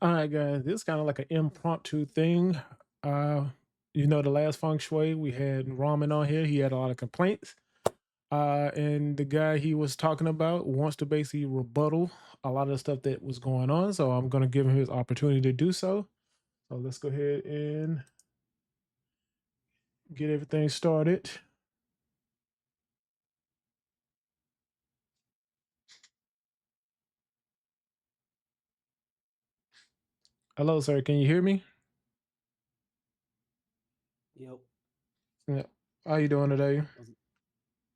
All right, guys. This is kind of like an impromptu thing. Uh, the last feng shui we had Ramen on here. He had a lot of complaints. And the guy he was talking about wants to basically rebuttal a lot of the stuff that was going on. So I'm going to give him his opportunity to do so. So let's go ahead and get everything started. Hello, sir. Can you hear me? Yep. Yeah. How you doing today? What's,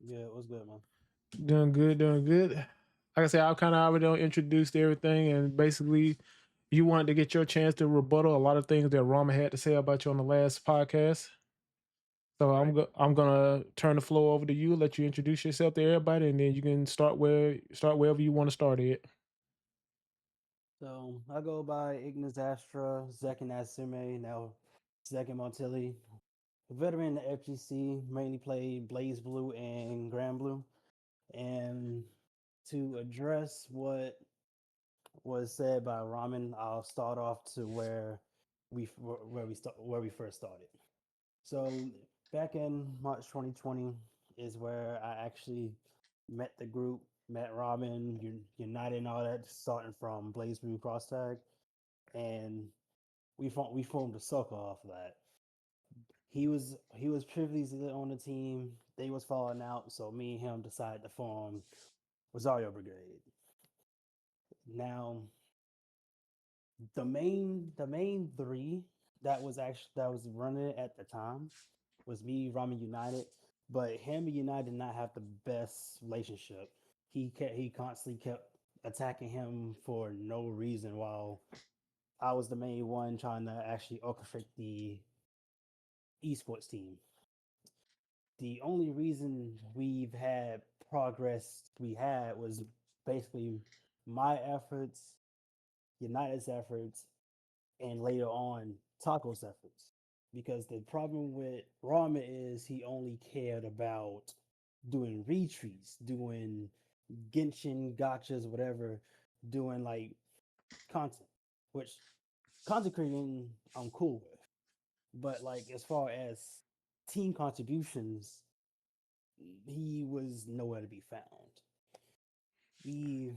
yeah, what's good, man? Doing good, doing good. Like I said, I kind of already introduced everything, and basically, you wanted to get your chance to rebuttal a lot of things that Rama had to say about you on the last podcast. So Right. I'm gonna turn the floor over to you, let you introduce yourself to everybody, and then you can start wherever you want to start it. So I go by Ignis Astra, Zekken Asume, now Zekken Montelli. Veteran in the FGC, mainly played Blaze Blue and Grand Blue. And to address what was said by Ramen, I'll start off to where we first started. So back in March 2020 is where I actually met the group, met Robin, United, and all that, starting from Blaze Blue Cross Tag, and we formed a circle off of that. He was previously on the team. They was falling out, so me and him decided to form Rosario Brigade. Now the main three that was running it at the time was me, Ramen United, but him and United did not have the best relationship. He constantly kept attacking him for no reason, while I was the main one trying to actually orchestrate the esports team. The only reason we've had progress we had was basically my efforts, United's efforts, and later on Taco's efforts. Because the problem with Rama is he only cared about doing retreats, doing Genshin gotchas, whatever, doing like content, which content creating I'm cool with. But like as far as team contributions, he was nowhere to be found. We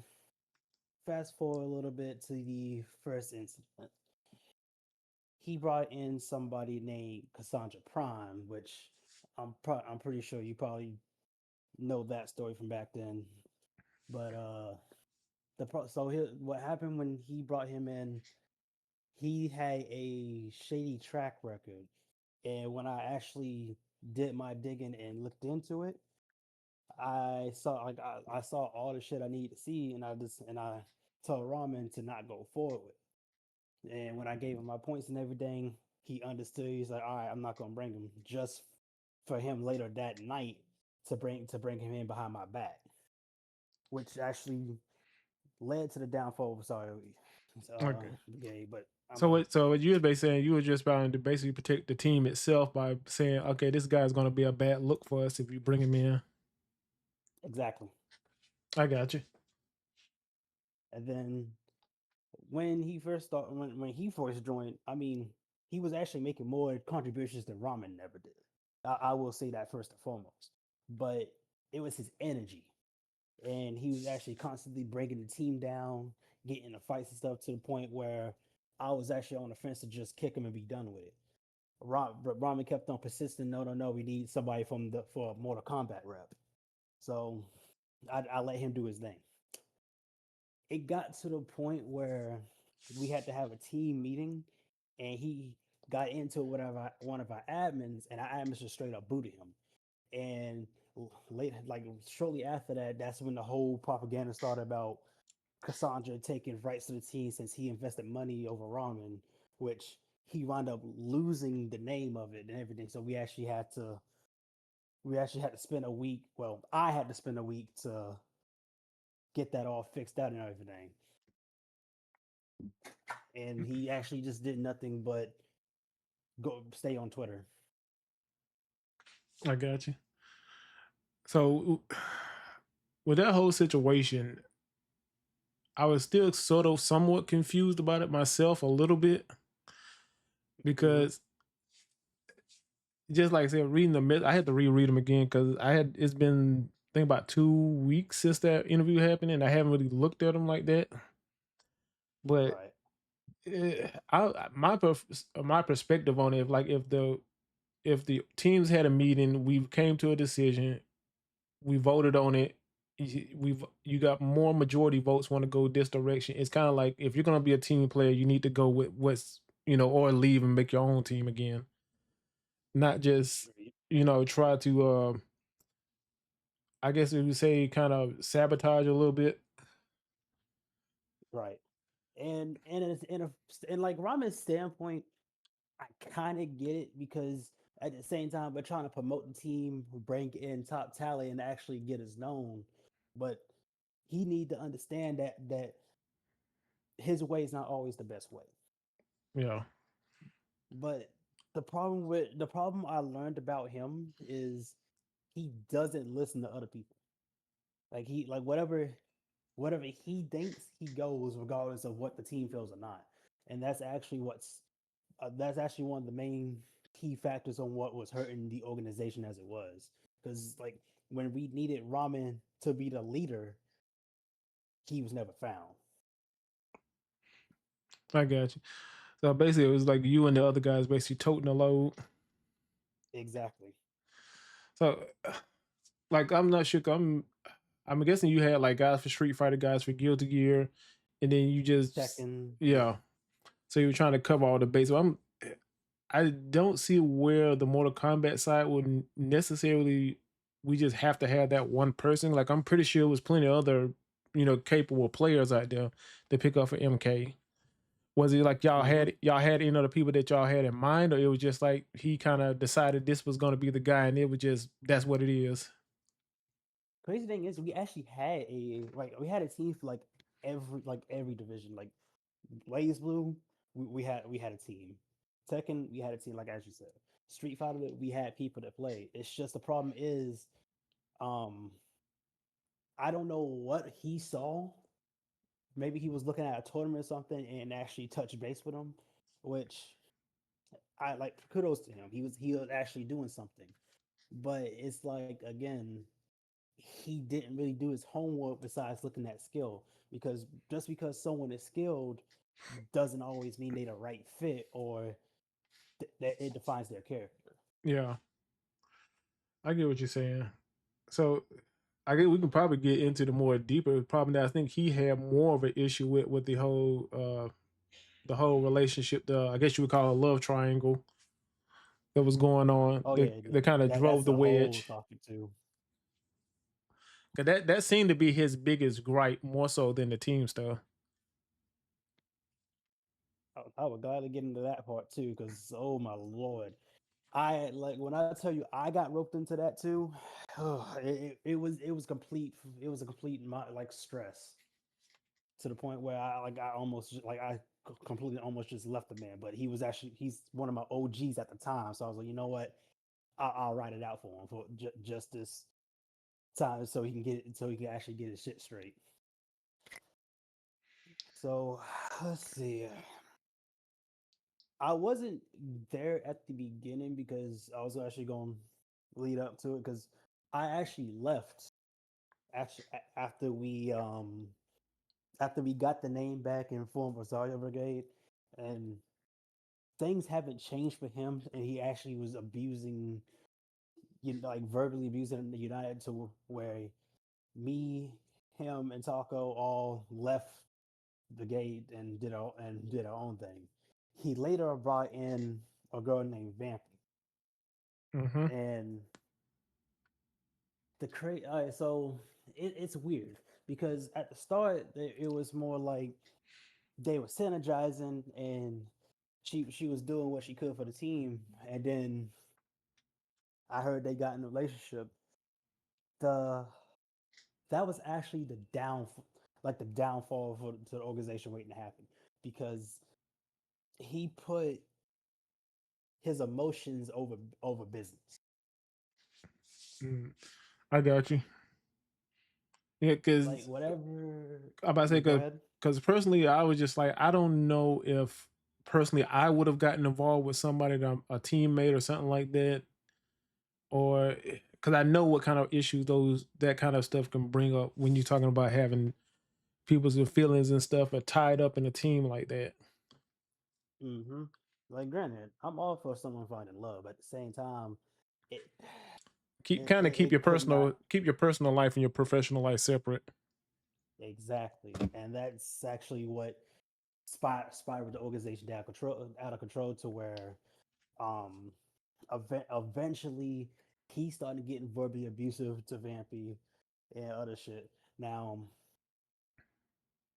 fast forward a little bit to the first incident. He brought in somebody named Cassandra Prime, which I'm pretty sure you probably know that story from back then. But what happened when he brought him in? He had a shady track record, and when I actually did my digging and looked into it, I saw all the shit I need to see, and I told Ramen to not go forward. And when I gave him my points and everything, he understood. He's like, "All right, I'm not gonna bring him," just for him later that night to bring him in behind my back, which actually led to the downfall of sorry, Okay. Brigade. But I'm So a what? So what you was basically saying, you were just trying to basically protect the team itself by saying, okay, this guy's going to be a bad look for us if you bring him in. exactly. I got you. And then when he first joined, I mean, he was actually making more contributions than Ramen never did. I will say that first and foremost. But it was his energy, and he was actually constantly breaking the team down, getting into fights and stuff to the point where I was actually on the fence to just kick him and be done with it. But Ramen kept on persisting. No, no, no. We need somebody for a Mortal Kombat rep. So I let him do his thing. It got to the point where we had to have a team meeting, and he got into it with one of our admins, and our admins just straight up booted him. And later, like shortly after that, that's when the whole propaganda started about Cassandra taking rights to the team since he invested money over Ramen, which he wound up losing the name of it and everything. So we actually had to spend a week. Well, I had to spend a week to get that all fixed out and everything. And he actually just did nothing but go stay on Twitter. I got you. So with that whole situation, I was still sort of somewhat confused about it myself a little bit Hmm. because just like I said, reading I had to reread them again because it's been I think about 2 weeks since that interview happened, and I haven't really looked at them like that. But Right. my perspective on it, if the teams had a meeting, we came to a decision, we voted on it. You got more majority votes want to go this direction. It's kind of like if you're gonna be a team player, you need to go with what's or leave and make your own team again, not just Agreed. try to I guess if you say kind of sabotage a little bit. Right. And it's in like Ramen's standpoint, I kind of get it because at the same time we're trying to promote the team, bring in top talent, and actually get us known. But he need to understand that his way is not always the best way. Yeah, But the problem I learned about him is he doesn't listen to other people. Like he like whatever he thinks, he goes regardless of what the team feels or not. And that's actually one of the main key factors on what was hurting the organization as it was. Because like when we needed Ramen to be the leader, he was never found. I got you. So basically, it was like you and the other guys basically toting the load. Exactly. So, like, I'm not sure. I'm guessing you had like guys for Street Fighter, guys for Guilty Gear, and then you just Zekken, yeah. yeah. So you were trying to cover all the bases. I don't see where the Mortal Kombat side would necessarily. We just have to have that one person. Like I'm pretty sure there was plenty of other, capable players out there to pick up for MK. Was it like Hmm. y'all had any other people that y'all had in mind, or it was just like he kind of decided this was going to be the guy, and it was just that's what it is. Crazy thing is, we actually had we had a team for every division. Like Blaze Blue, we had a team. Tekken, we had a team. Like as you said, Street Fighter, we had people that play. It's just the problem is, um, I don't know what he saw. Maybe he was looking at a tournament or something and actually touched base with him, which I like. Kudos to him. He was actually doing something. But it's like again, he didn't really do his homework besides looking at skill. Because just because someone is skilled doesn't always mean they're the right fit or that it defines their character. Yeah, I get what you're saying. So I guess we can probably get into the more deeper problem that I think he had more of an issue with the whole relationship. The I guess you would call it a love triangle that was going on. Oh yeah, yeah. That kind of That's drove the a whole wedge. topic too. 'Cause that seemed to be his biggest gripe, more so than the team stuff. I would gladly get into that part too, because oh my lord, I like when I tell you I got roped into that too. It was a complete like stress to the point where I almost like completely almost just left the man. But he's one of my OGs at the time, so I was like, you know what, I'll write it out for him for just this time, so he can actually get his shit straight. So let's see. I wasn't there at the beginning because I was actually going to lead up to it because I actually left actually after we got the name back and formed Rosario Brigade, and things haven't changed for him, and he actually was abusing, like verbally abusing the United to where me, him, and Taco all left the gate and did our own thing. He later brought in a girl named Vampy, Hmm. and so it's weird because at the start it was more like they were synergizing and she was doing what she could for the team, and then I heard they got in a relationship. The That was actually the downfall for to the organization waiting to happen because he put his emotions over business. Mm, I got you. Yeah, Like because whatever. I'm about to say Go ahead. because personally, I was just like, I don't know if personally I would have gotten involved with somebody that a teammate or something like that, or because I know what kind of issues those that kind of stuff can bring up when you're talking about having people's feelings and stuff are tied up in a team like that. Hmm. Like, granted, I'm all for someone finding love. But at the same time, it Keep kind of it could not. keep your personal life and your professional life separate. Exactly, and that's actually what spiraled the organization out of control to where um eventually he started getting verbally abusive to Vampy and other shit. Now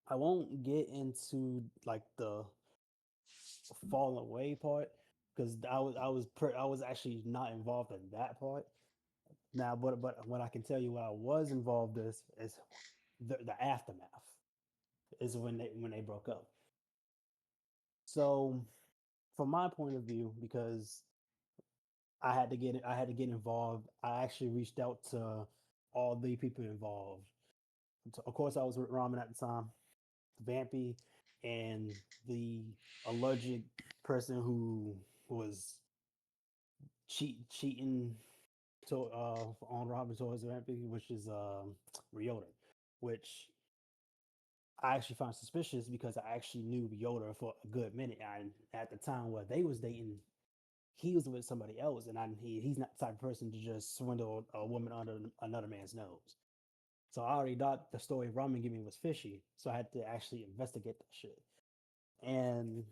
I won't get into like the falling away part because I was actually not involved in that part. Now, but what I can tell you what I was involved is the aftermath is when they broke up. So from my point of view, because I had to get involved. I actually reached out to all the people involved. So of course, I was with Ramen at the time, Vampy, and the allergic person who was cheating to on Robin towards Vampy, which is Ryota, which I actually found suspicious because I actually knew Ryota for a good minute, and at the time where they was dating, he was with somebody else, and he's not the type of person to just swindle a woman under another man's nose. So I already thought the story Ramen gave me was fishy, so I had to actually investigate that shit. And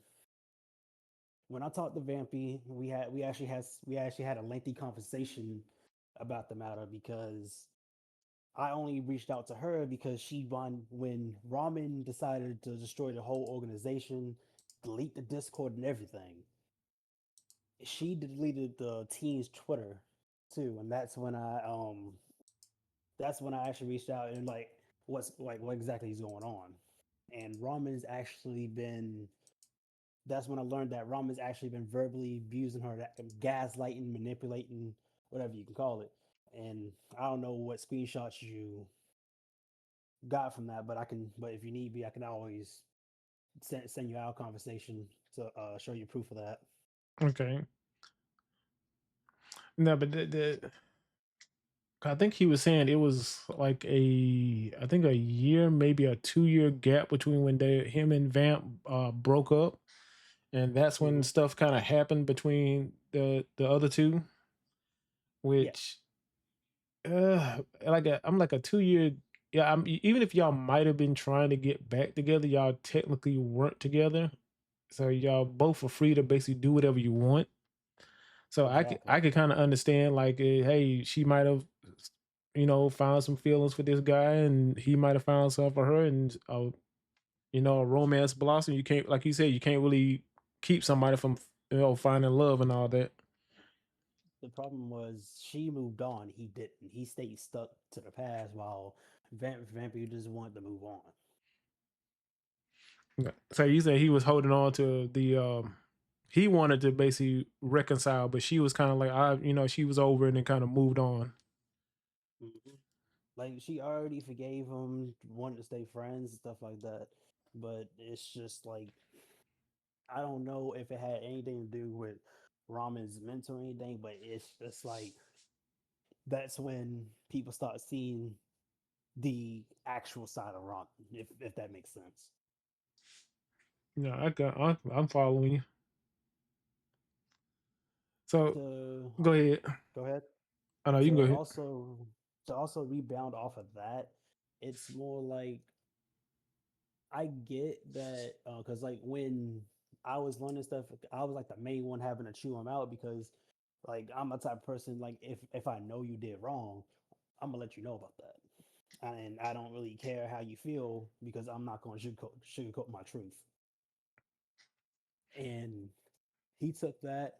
when I talked to Vampy, we actually had a lengthy conversation about the matter because I only reached out to her because she won when Ramen decided to destroy the whole organization, delete the Discord and everything. She deleted the team's Twitter too, and that's when I actually reached out and like what exactly is going on. And Ramen's actually been that's when I learned that Ramen's actually been verbally abusing her, gaslighting, manipulating, whatever you can call it. And I don't know what screenshots you got from that, but but if you need me, I can always send you our conversation to show you proof of that. Okay. No, but I think he was saying it was like I think a year, maybe a 2 year gap between when him and Vamp broke up, and that's when Hmm. stuff kind of happened between the other two, Yeah, which I'm like a 2 year. Yeah, even if y'all might have been trying to get back together, y'all technically weren't together. So y'all both are free to basically do whatever you want. So exactly. I could kind of understand like, hey, she might have, found some feelings for this guy, and he might have found some for her, and a romance blossom. You can't, like you said, you can't really keep somebody from finding love and all that. The problem was she moved on. He didn't. He stayed stuck to the past while Vampire just wanted to move on. Yeah. So you said he was holding on to he wanted to basically reconcile, but she was kind of like, she was over it and kind of moved on. Hmm. Like she already forgave him, wanted to stay friends and stuff like that. But it's just like I don't know if it had anything to do with Ramen's mental or anything, but it's just like that's when people start seeing the actual side of Ramen, if that makes sense. Yeah, I'm following you. So To go ahead. go ahead. I know you can To go ahead. also to also rebound off of that, it's more like I get that because like when I was learning stuff, I was like the main one having to chew them out because like I'm a type of person like if I know you did wrong, I'm gonna let you know about that, and I don't really care how you feel because I'm not gonna sugarcoat my truth. And he took that,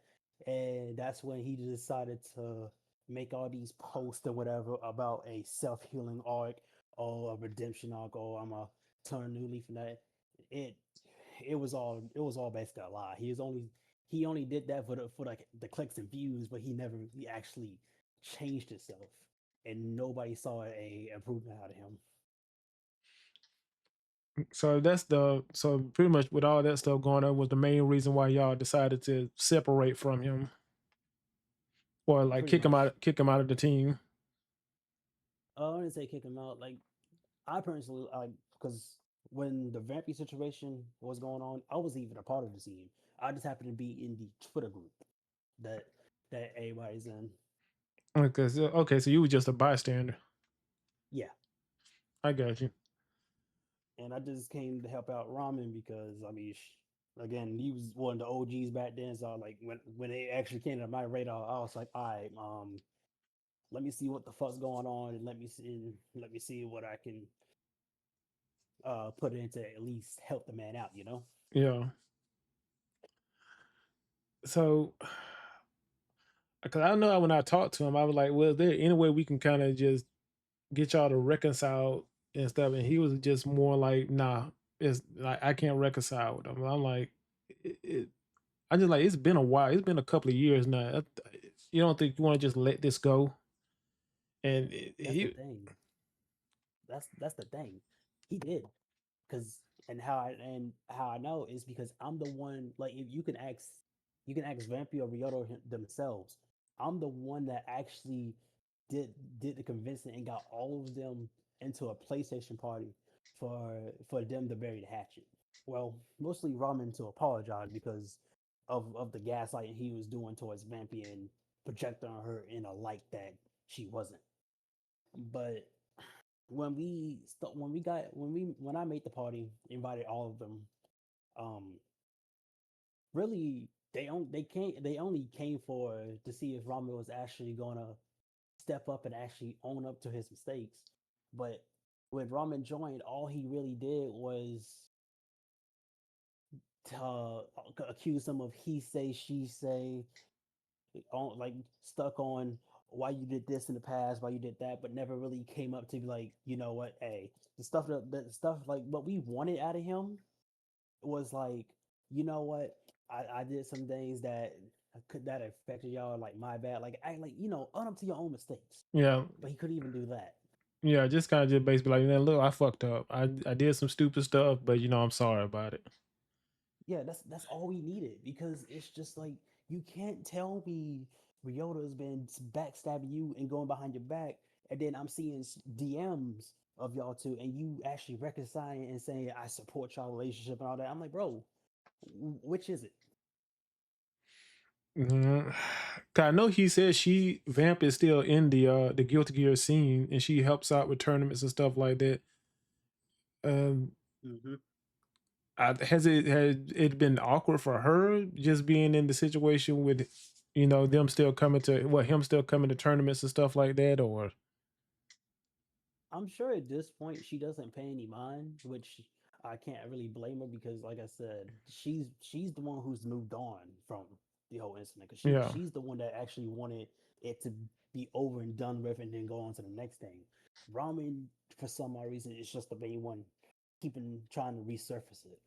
and that's when he decided to make all these posts or whatever about a self healing arc or a redemption arc. Or I'm a turn a new leaf and that. It it was all basically a lie. He only did that for like the clicks and views, but he never really actually changed himself, and nobody saw a improvement out of him. So so pretty much with all that stuff going on was the main reason why y'all decided to separate from him or like pretty much. kick him out of the team. I wouldn't say kick him out. Like I personally like because when the Vampy situation was going on, I wasn't even a part of the team. I just happened to be in the Twitter group that everybody's in. Okay, so you were just a bystander. Yeah, I got you. and I just came to help out Ramen because I mean, again, he was one of the OGs back then. So like when it actually came to my radar, I was like, all right, let me see what the fuck's going on, and let me see what I can put into at least help the man out. You know. Yeah. So, because I know when I talked to him, I was like, "Well, is there any way we can kind of just get y'all to reconcile and stuff?" And he was just more like, "Nah, it's like I can't reconcile with him." I'm like, it, I just like it's been a while. It's been a couple of years now. You don't think you want to just let this go? And That's the he, thing. That's the thing. He did because and how I know is because I'm the one. Like if you can ask Vampy or Ryoto themselves. I'm the one that actually did did the convincing and got all of them into a PlayStation party for them to bury the hatchet. Well, mostly Ramen to apologize because of the gaslighting he was doing towards Vampy and projecting on her in a light that she wasn't. But when I made the party, invited all of them. Um, really, they only came for to see if Rami was actually gonna step up and actually own up to his mistakes. But when Ramen joined, all he really did was to accuse them of he say she say, on like stuck on why you did this in the past, why you did that, but never really came up to be like, you know what, hey, the stuff like what we wanted out of him was like, you know what, I did some things that that affected y'all, like my bad, like I like own up to your own mistakes, yeah, but he couldn't even do that. yeah, just kind of just basically like, man, look, I fucked up. I did some stupid stuff, but I'm sorry about it. Yeah, that's all we needed because it's just like you can't tell me Ryota's been backstabbing you and going behind your back, and then I'm seeing DMs of y'all two, and you actually reconciling and saying I support y'all relationship and all that. I'm like, bro, which is it? Mhm. 'Cause I know he said she Vamp is still in the Guilty Gear scene, and she helps out with tournaments and stuff like that. Um, Hmm. has it been awkward for her just being in the situation with them still coming to him still coming to tournaments and stuff like that, or I'm sure at this point she doesn't pay any mind, which I can't really blame her because, like I said, she's the one who's moved on from the whole incident because yeah, she's the one that actually wanted it to be over and done with and then go on to the next thing. Ramen, for some odd reason, is just the main one keeping trying to resurface it,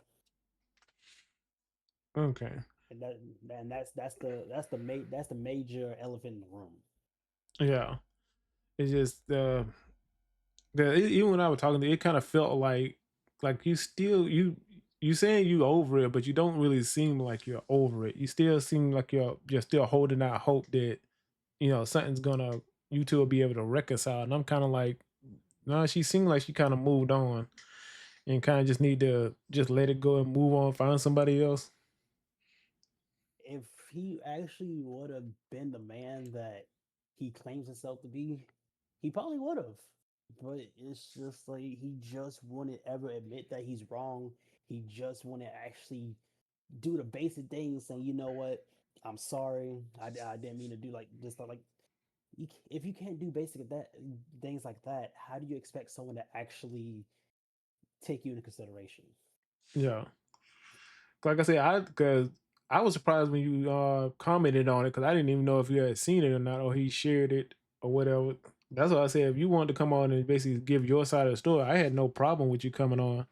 okay, and that's the major elephant in the room. yeah. It's just even when I was talking to you, it kind of felt like you still you saying you over it, but you don't really seem like you're over it. You still seem like you're still holding out hope that something's gonna you two will be able to reconcile. And I'm kind of like, no, she seemed like she kind of moved on and kind of just need to just let it go and move on, find somebody else. If he actually would have been the man that he claims himself to be, he probably would have. But it's just like he just wouldn't ever admit that he's wrong. He just wouldn't actually do the basic things, saying, "You know what? I'm sorry. I didn't mean to do like this." Like, if you can't do basic that things like that, how do you expect someone to actually take you into consideration? Yeah, like I said, I was surprised when you commented on it because I didn't even know if you had seen it or not, or he shared it or whatever. That's why I said if you wanted to come on and basically give your side of the story, I had no problem with you coming on.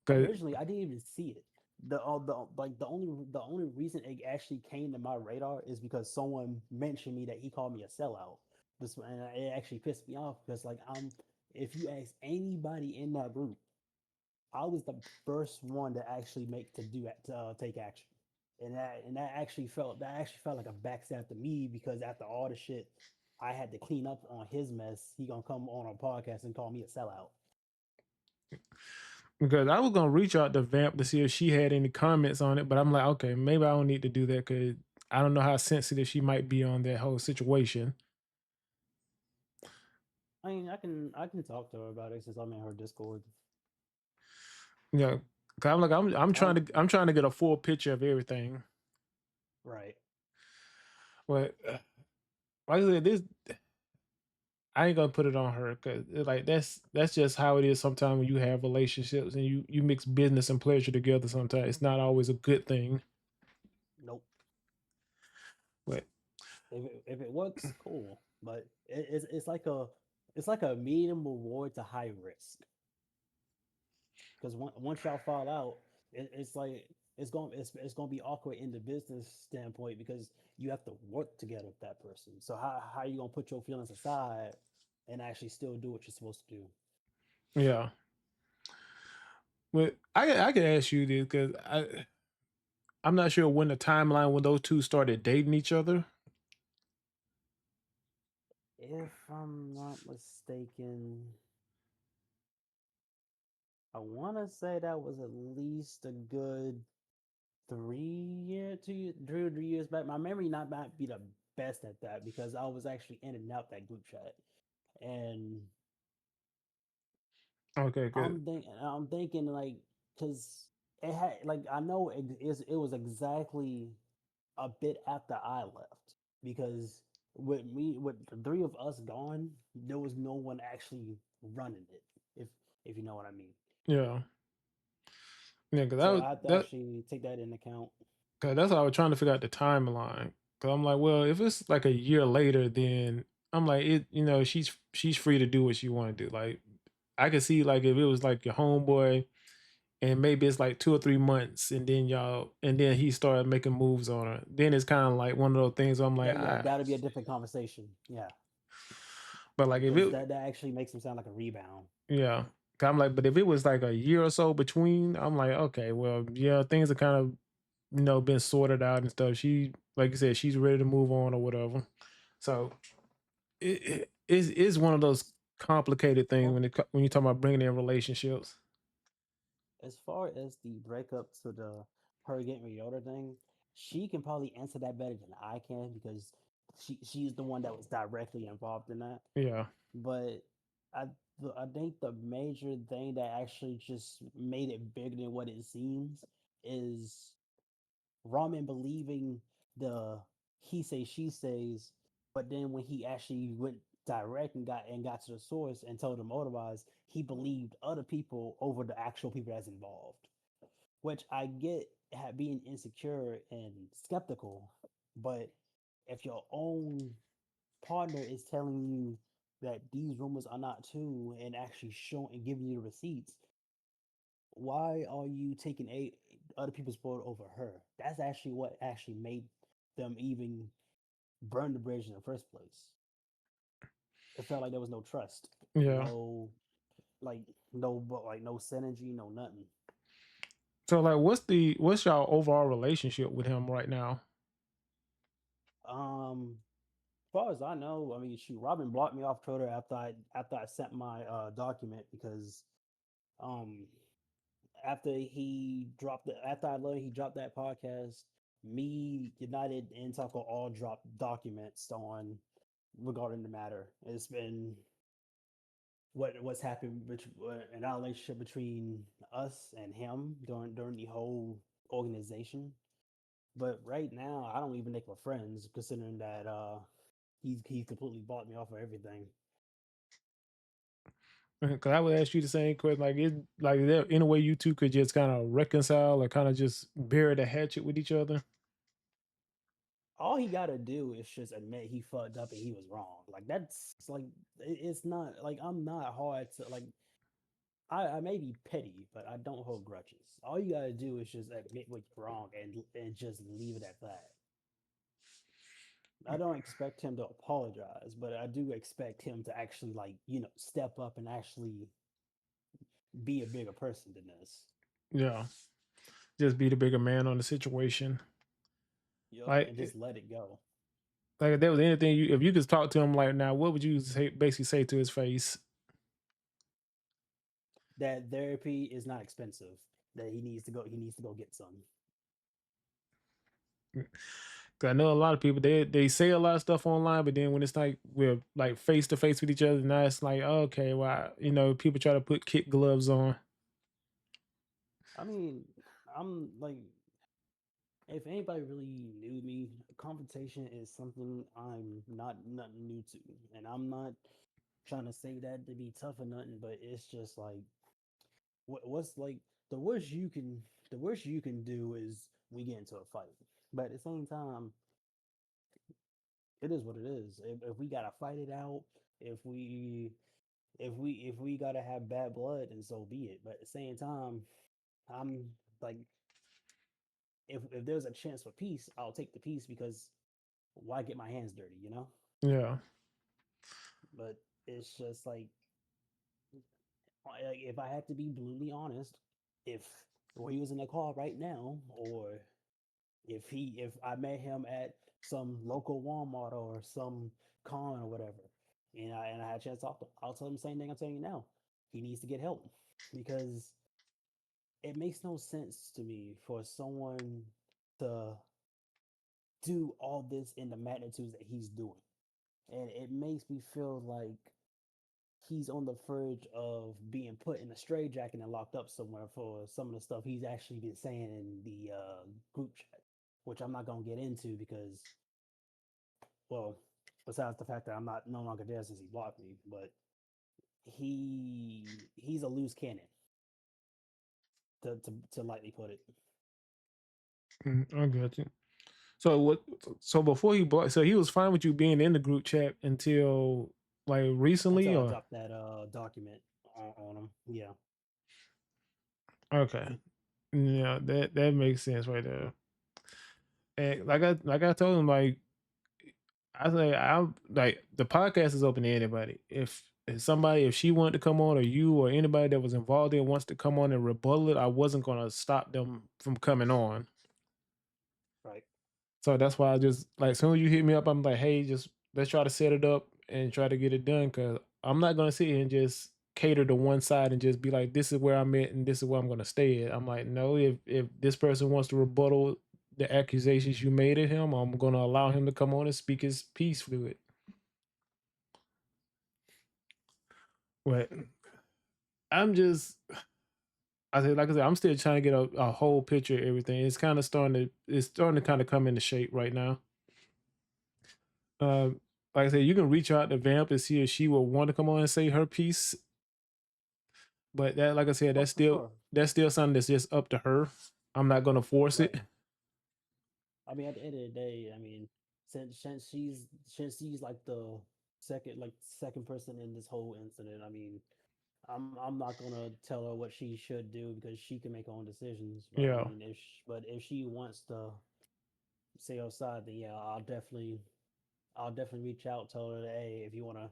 Cause Originally, I didn't even see it. The only reason it actually came to my radar is because someone mentioned me that he called me a sellout. This and it actually pissed me off because like if you ask anybody in that group, I was the first one to actually make to do to take action, and that actually felt like a backstab to me because after all the shit I had to clean up on his mess, he gonna come on a podcast and call me a sellout. Because I was gonna reach out to Vamp to see if she had any comments on it, but I'm like, okay, maybe I don't need to do that because I don't know how sensitive she might be on that whole situation. I mean, I can talk to her about it since I'm in her Discord. You know, 'cause I'm like, I'm I don't I'm trying to get a full picture of everything. right. But like I said, this I ain't gonna put it on her because like that's just how it is. Sometimes when you have relationships and you mix business and pleasure together, sometimes it's not always a good thing. Nope. But If it works, cool. But it's like a medium reward to high risk. Because once y'all fall out, it's like it's going to be awkward in the business standpoint because you have to work together with that person. So how are you going to put your feelings aside and actually still do what you're supposed to do? yeah, but I can ask you this because I'm not sure when the timeline when those two started dating each other. If I'm not mistaken, I want to say that was at least a good 3 year, 2 3 years back. My memory not might be the best at that because I was actually in and out that group chat, and Okay, good. I'm thinking like because it had like I know it was exactly a bit after I left because with the three of us gone, there was no one actually running it. If you know what I mean. Yeah, yeah, because that So was I have to that. actually take that into account. Cause that's how I was trying to figure out the timeline. Cause I'm like, well, if it's like a year later, then I'm like, it. You know, she's free to do what she want to do. Like, I could see like if it was like your homeboy, and maybe it's like 2 or 3 months, and then and then he started making moves on her. Then it's kind of like one of those things where I'm Yeah, like, yeah, ah. that'll be a different conversation. Yeah, But like if because it, that actually makes him sound like a rebound. yeah. 'Cause I'm like, but if it was like a year or so between, I'm like, okay, well, yeah, things are kind of been sorted out and stuff. She, like you said, she's ready to move on or whatever. So it's one of those complicated things Well, when you talk about bringing in relationships. as far as the breakup to the her getting Ryota thing, she can probably answer that better than I can because she's the one that was directly involved in that. Yeah, But I I think the major thing that actually just made it bigger than what it seems is Ramen believing the he say she says, but then when he actually went direct and got to the source and told them otherwise, he believed other people over the actual people that's involved. Which I get being insecure and skeptical, but if your own partner is telling you that these rumors are not true and actually showing and giving you the receipts, why are you taking other people's word over her? That's actually what actually made them even burn the bridge in the first place. It felt like there was no trust, yeah. no like no but like no synergy, no nothing. So like, what's your overall relationship with him right now? As far as I know, I mean, shoot, Robin blocked me off Twitter after I sent my document because um after I learned he dropped that podcast, me, United, and Taco all dropped documents on regarding the matter. It's been what's happened in our relationship between us and him during the whole organization. But right now, I don't even think we're friends, considering that he completely bought me off of everything. Because I would ask you the same question. Like, is there any way you two could just kind of reconcile or kind of just bury the hatchet with each other? All he got to do is just admit he fucked up and he was wrong. Like that's like it's not like I'm not hard to like. I may be petty, but I don't hold grudges. All you gotta do is just admit what you're wrong and just leave it at that. I don't expect him to apologize, but I do expect him to actually like step up and actually be a bigger person than this. Yeah, just be the bigger man on the situation. Yep, Like, and just let it go. like if there was anything you, if you could talk to him like now, what would you say, basically say to his face? That therapy is not expensive. That he needs to go. He needs to go get some. 'Cause I know a lot of people they say a lot of stuff online, but then when it's like we're like face to face with each other, now it's like okay, well, people try to put kid gloves on. I mean, I'm like, if anybody really knew me, confrontation is something I'm not nothing new to, and I'm not trying to say that to be tough or nothing, but it's just like what's like the worst you can the worst you can do is we get into a fight. But at the same time, it is what it is. If we gotta fight it out, if we if we gotta have bad blood, and so be it. But at the same time, I'm like, if there's a chance for peace, I'll take the peace because why get my hands dirty, you know? Yeah, But it's just like if I had to be brutally honest, if he was in the car right now, or if I met him at some local Walmart or some con or whatever, and I had a chance to talk to him, I'll tell him the same thing I'm telling you now. He needs to get help because it makes no sense to me for someone to do all this in the magnitudes that he's doing. And it makes me feel like he's on the verge of being put in a straitjacket and locked up somewhere for some of the stuff he's actually been saying in the group chat, which I'm not gonna get into because, well, besides the fact that I'm not no longer there since he blocked me, but he's a loose cannon, to lightly put it. I got you. So what? So before he blocked, so he was fine with you being in the group chat until like recently, Until I or dropped that document on him. Yeah. okay, yeah, that makes sense right there. And like I told him, like I say, I'm like the podcast is open to anybody. If somebody, if she wanted to come on, or you, or anybody that was involved in wants to come on and rebuttal it, I wasn't gonna stop them from coming on. Right. So that's why I just like as soon as you hit me up, I'm like, hey, just let's try to set it up and try to get it done. Cause I'm not gonna sit here and just cater to one side and just be like, this is where I'm at and this is where I'm gonna stay at. I'm like, no, if this person wants to rebuttal the accusations you made at him, I'm gonna allow him to come on and speak his piece through it. But I'm just I said, like I said, I'm still trying to get a whole picture of everything. It's starting to kind of come into shape right now. Uh, like I said, you can reach out to Vamp and see if she will want to come on and say her piece. But that, like I said, Oh, for sure. that's still something that's just up to her. I'm not gonna force it. Right. I mean, at the end of the day, I mean, since she's like the second person in this whole incident, I mean, I'm not gonna tell her what she should do because she can make her own decisions. But I Yeah, mean, if she wants to say her side, then yeah, I'll definitely reach out, tell her that, hey, if you wanna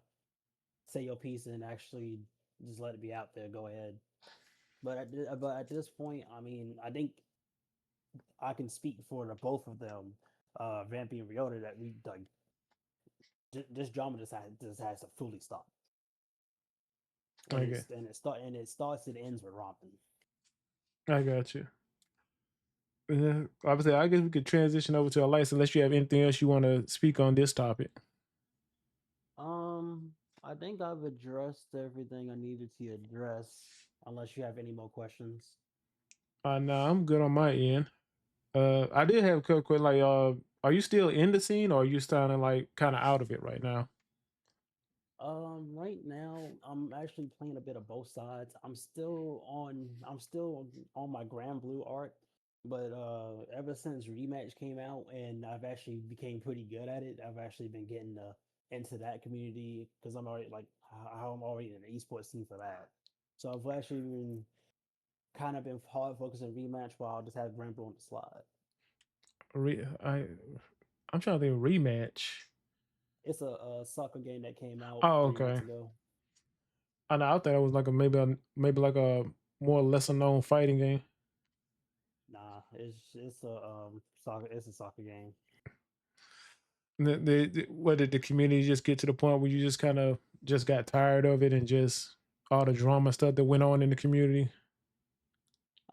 say your piece and actually just let it be out there, go ahead. But at this point, I mean, I think I can speak for the both of them, Vampy and Ryota, that we like this drama just has to fully stop, and okay, it starts and ends with Ramen. I got you. Obviously, I guess we could transition over to a license unless you have anything else you want to speak on this topic. Um, I think I've addressed everything I needed to address, unless you have any more questions. No, I'm good on my end. I did have a quick like, are you still in the scene or are you starting like kind of out of it right now? Right now I'm actually playing a bit of both sides. I'm still on my Grand Blue arc, but ever since Rematch came out and I've actually became pretty good at it, I've actually been getting into that community because I'm already like how I'm already in the esports scene for that. So I've actually been hard focused on Rematch while I just have Grand Blue on the slide. Re- I I'm trying to think of rematch. It's a soccer game that came out Oh, 3 months okay. ago. I know, I thought it was like a maybe like a more lesser known fighting game. Nah, it's a soccer. It's a soccer game. What did the community just get to the point where you just kind of just got tired of it and just all the drama stuff that went on in the community?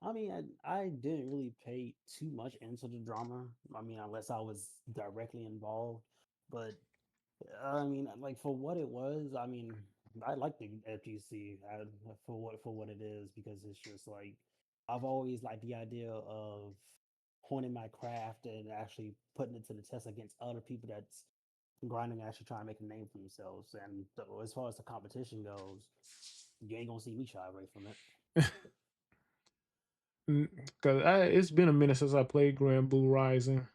I mean, I didn't really pay too much into the drama. I mean, unless I was directly involved. But I mean, like for what it was, I mean, I like the FGC for what it is because it's just like I've always liked the idea of honing my craft and actually putting it to the test against other people that's grinding, actually trying to make a name for themselves. And as far as the competition goes, you ain't gonna see me shy away from it. Because it's been a minute since I played Grand Blue Rising.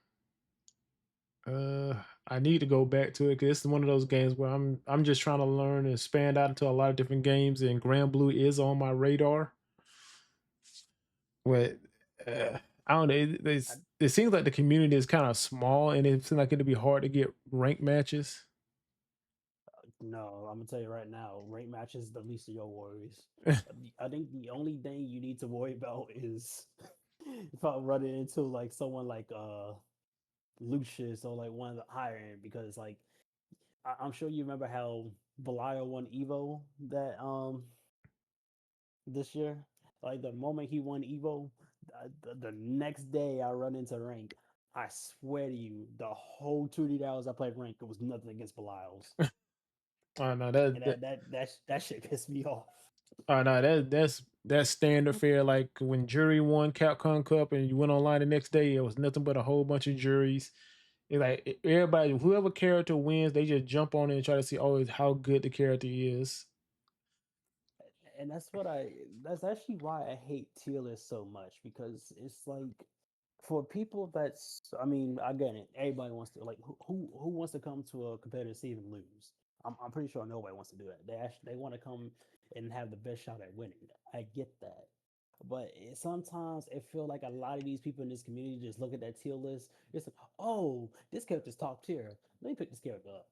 Uh, I need to go back to it because it's one of those games where I'm just trying to learn and expand out into a lot of different games, and Grand Blue is on my radar. But I don't know. I, It seems like the community is kind of small, and it seems like it'd be hard to get ranked matches. no, I'm gonna tell you right now, rank matches the least of your worries. I think the only thing you need to worry about is if I run into like someone like Lucius or like one of the higher end because like I'm sure you remember how Belial won Evo that this year. Like the moment he won Evo, the next day I run into rank. I swear to you, the whole 2D hours I played rank, it was nothing against Belial's, I know and that that shit pissed me off. I know that's standard fare. Like when Jury won Capcom Cup, and you went online the next day, it was nothing but a whole bunch of juries. It's like everybody, whoever character wins, they just jump on it and try to see always how good the character is. And that's actually why I hate tier lists so much because it's like for people that's I mean I get it, everybody wants to like who wants to come to a competitive scene and lose. I'm pretty sure nobody wants to do that. They want to come and have the best shot at winning. I get that, but sometimes it feel like a lot of these people in this community just look at that tier list. It's like, oh, this character's top tier. Let me pick this character up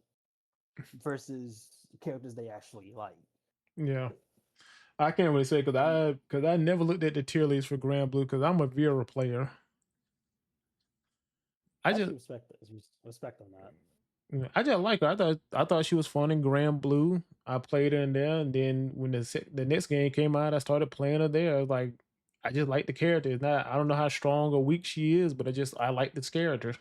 versus characters they actually like. Yeah, I can't really say And because I never looked at the tier list for Grand Blue because I'm a Vera player. I I just actually respect on that. yeah, I just like her. I thought she was fun in Grand Blue. I played her in there, and then when the next game came out, I started playing her there. I was like, I just like the character. It's not I don't know how strong or weak she is, but I like this character.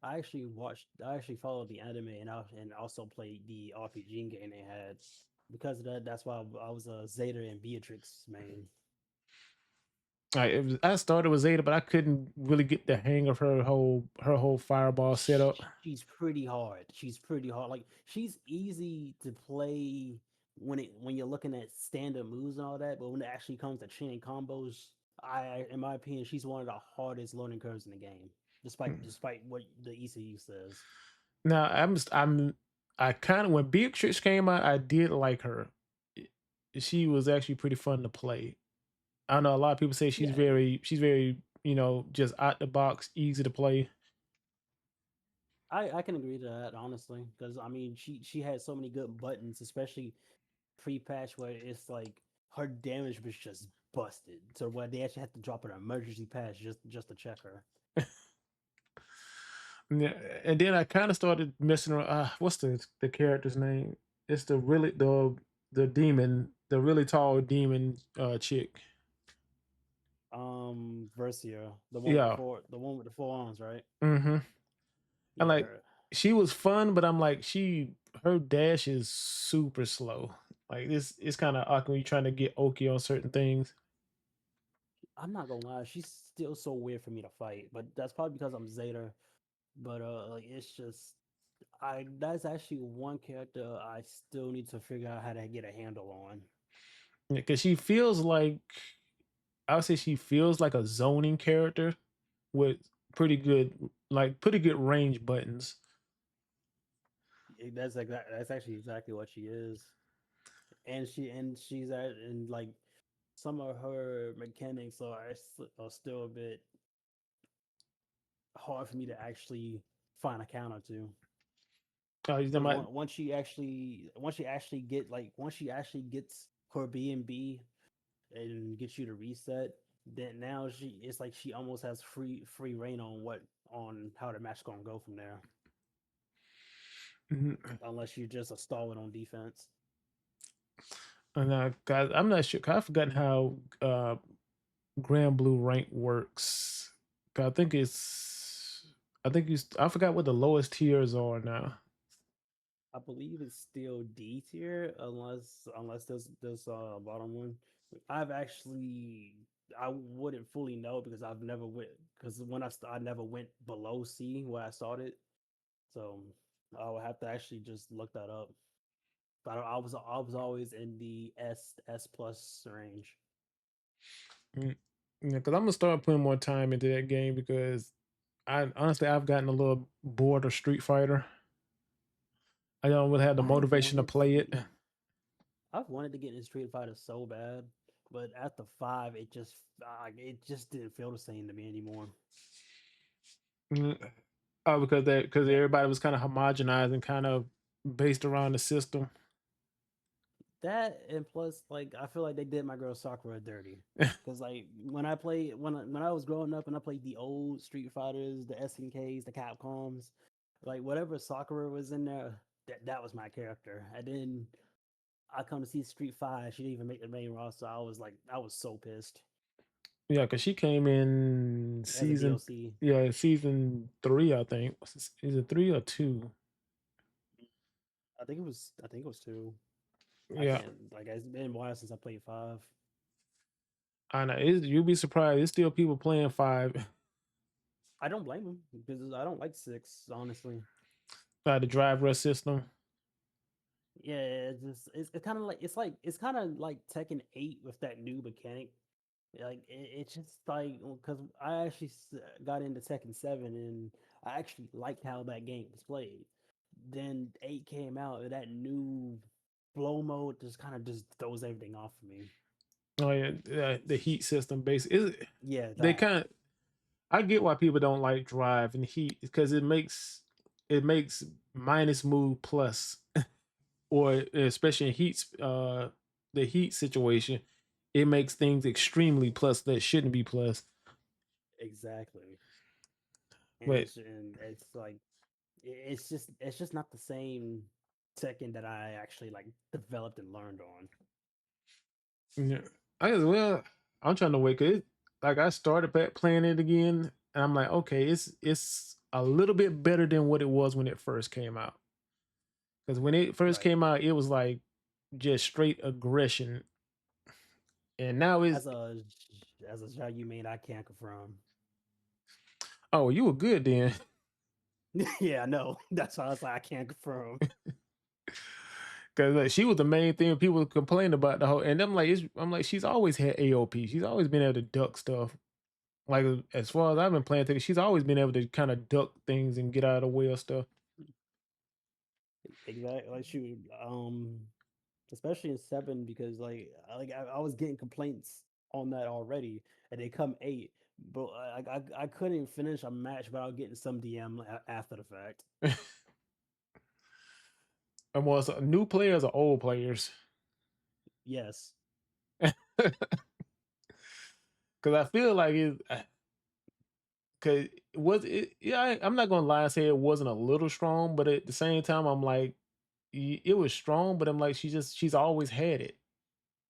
I actually followed the anime and also played the RPG game they had. Because of that, that's why I was a Zeta and Beatrix main. I started with Zeta, but I couldn't really get the hang of her whole fireball setup. She's pretty hard. She's pretty hard. Like she's easy to play when you're looking at standard moves and all that, but when it actually comes to chain combos, I in my opinion, she's one of the hardest learning curves in the game. Despite what the ECU says. Now I kind of when Beatrix came out, I did like her. She was actually pretty fun to play. I know a lot of people say Yeah, she's very just out the box, easy to play. I can agree to that honestly because I mean she had so many good buttons, especially pre-patch where it's like her damage was just busted, so where they actually had to drop an emergency patch just to check her. Yeah, and then I kind of started messing around. What's the character's name? It's the demon, the really tall demon chick. Versio, Yeah. the one with the four arms, right? Mm-hmm. And Yeah, like her. she was fun, but I'm like her dash is super slow. Like this, it's kind of awkward when you're trying to get Oki on certain things. I'm not gonna lie, she's still so weird for me to fight, but that's probably because I'm Zeta. But like it's just I that's actually one character I still need to figure out how to get a handle on. Because she feels like I would say she feels like a zoning character with pretty good range buttons. That's actually exactly what she is. She's at and like some of her mechanics are still a bit hard for me to actually find a counter to. Oh, you talking Because about? once she actually gets her B and B and gets you to reset, then now she it's like she almost has free reign on what on how the match gonna go from there, Mhm. unless you're just a stalling on defense. And guys, I'm not sure. 'Cause I've forgotten how Grand Blue rank works. 'Cause I think I forgot what the lowest tiers are now. I believe it's still D tier unless there's a bottom one. I've actually I wouldn't fully know because I've never went because I never went below C where I started, so I would have to actually just look that up. But I was always in the S plus range. Mm. Yeah, because I'm gonna start putting more time into that game because I honestly I've gotten a little bored of Street Fighter. I don't really have the I've motivation to wanted play it. to I've wanted to get in Street Fighter so bad, but at the five, it just didn't feel the same to me anymore. Mm. Oh, because That everybody was kind of homogenized and kind of based around the system. that and plus, like I feel like they did my girl Sakura dirty. Cause like when I was growing up and I played the old Street Fighters, the SNKs, the Capcoms, like whatever Sakura was in there, that was my character. And then I come to see Street Five, she didn't even make the main roster. I was so pissed Yeah, because she came in as a season, DLC. yeah, season three, I think. Is it three or two? I think it was two. I Yeah, can't like it's been a while since I played five. I know. You'd be surprised. There's still people playing five. I don't blame him because I don't like six, honestly. The drive rush system. Yeah, it's kind of like it's kind of like Tekken 8 with that new mechanic. Like it's just like because I actually got into Tekken 7 and I actually liked how that game was played. Then 8 came out and that new blow mode just kind of just throws everything off for me. Oh yeah, the heat system base is Yeah, they that kind of. I get why people don't like drive and heat because it makes minus move plus or especially in the heat situation, it makes things extremely plus that shouldn't be plus. exactly. But And it's like it's just not the same Tekken that I actually like developed and learned on. yeah, I as well. I'm trying to wake it. Like I started back playing it again, and I'm like, okay, it's a little bit better than what it was when it first came out. Because when it first Right. came out, it was like just straight aggression, and now it's As a child you mean I can't confirm. oh, you were good then. Yeah, I know. That's why I was like I can't confirm. Cause like, she was the main thing people complained about the whole, and I'm like, she's always had AOP. She's always been able to duck stuff. Like as far as I've been playing, she's always been able to kind of duck things and get out of the way of stuff. Exactly. Like shoot, especially in seven because I was getting complaints on that already, and they come eight, but I couldn't finish a match without getting some DM after the fact. And was new players or old players? Yes. Because I feel like cause was it? Yeah, I'm not gonna lie and say it wasn't a little strong, but at the same time, I'm like, it was strong, but I'm like, she's always had it.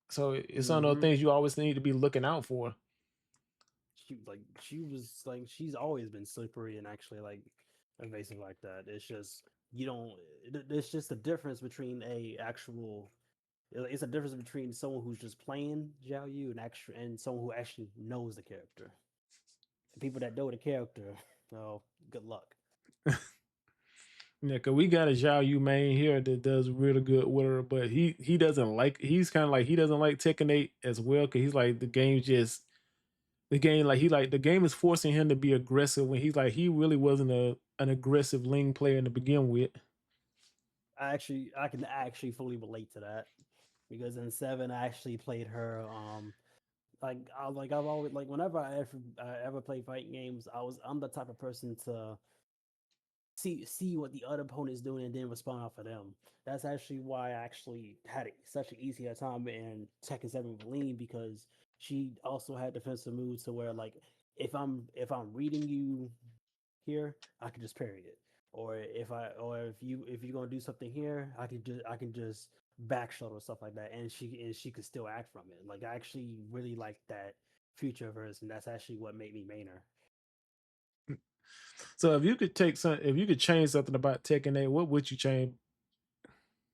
So it's one of those Hmm. things you always need to be looking out for. She was like she's always been slippery and actually like invasive like that. It's just you don't. It's just a difference between a actual. It's a difference between someone who's just playing Jiao Yu and someone who actually knows the character. The people that know the character, well, good luck. Yeah, cause we got a Zhao Yu main here that does really good with her, but he doesn't like. He's kind of like he doesn't like Tekken 8 as well, cause he's like the game like he like the game is forcing him to be aggressive when he's like he really wasn't an aggressive Ling player to begin with. I can actually fully relate to that because in seven, I actually played her. I've always whenever I ever play fighting games, I'm the type of person see what the other opponent's doing and then respond off of them. That's actually why I actually had such an easier time in Tekken 7 with Lean, because she also had defensive moves to where, like, if I'm reading you here, I can just parry it. Or if you're gonna do something here, I can just back shuttle stuff like that, and she could still act from it. Like, I actually really like that feature of hers, and that's actually what made me main her. So if you could change something about Tekken 8, what would you change?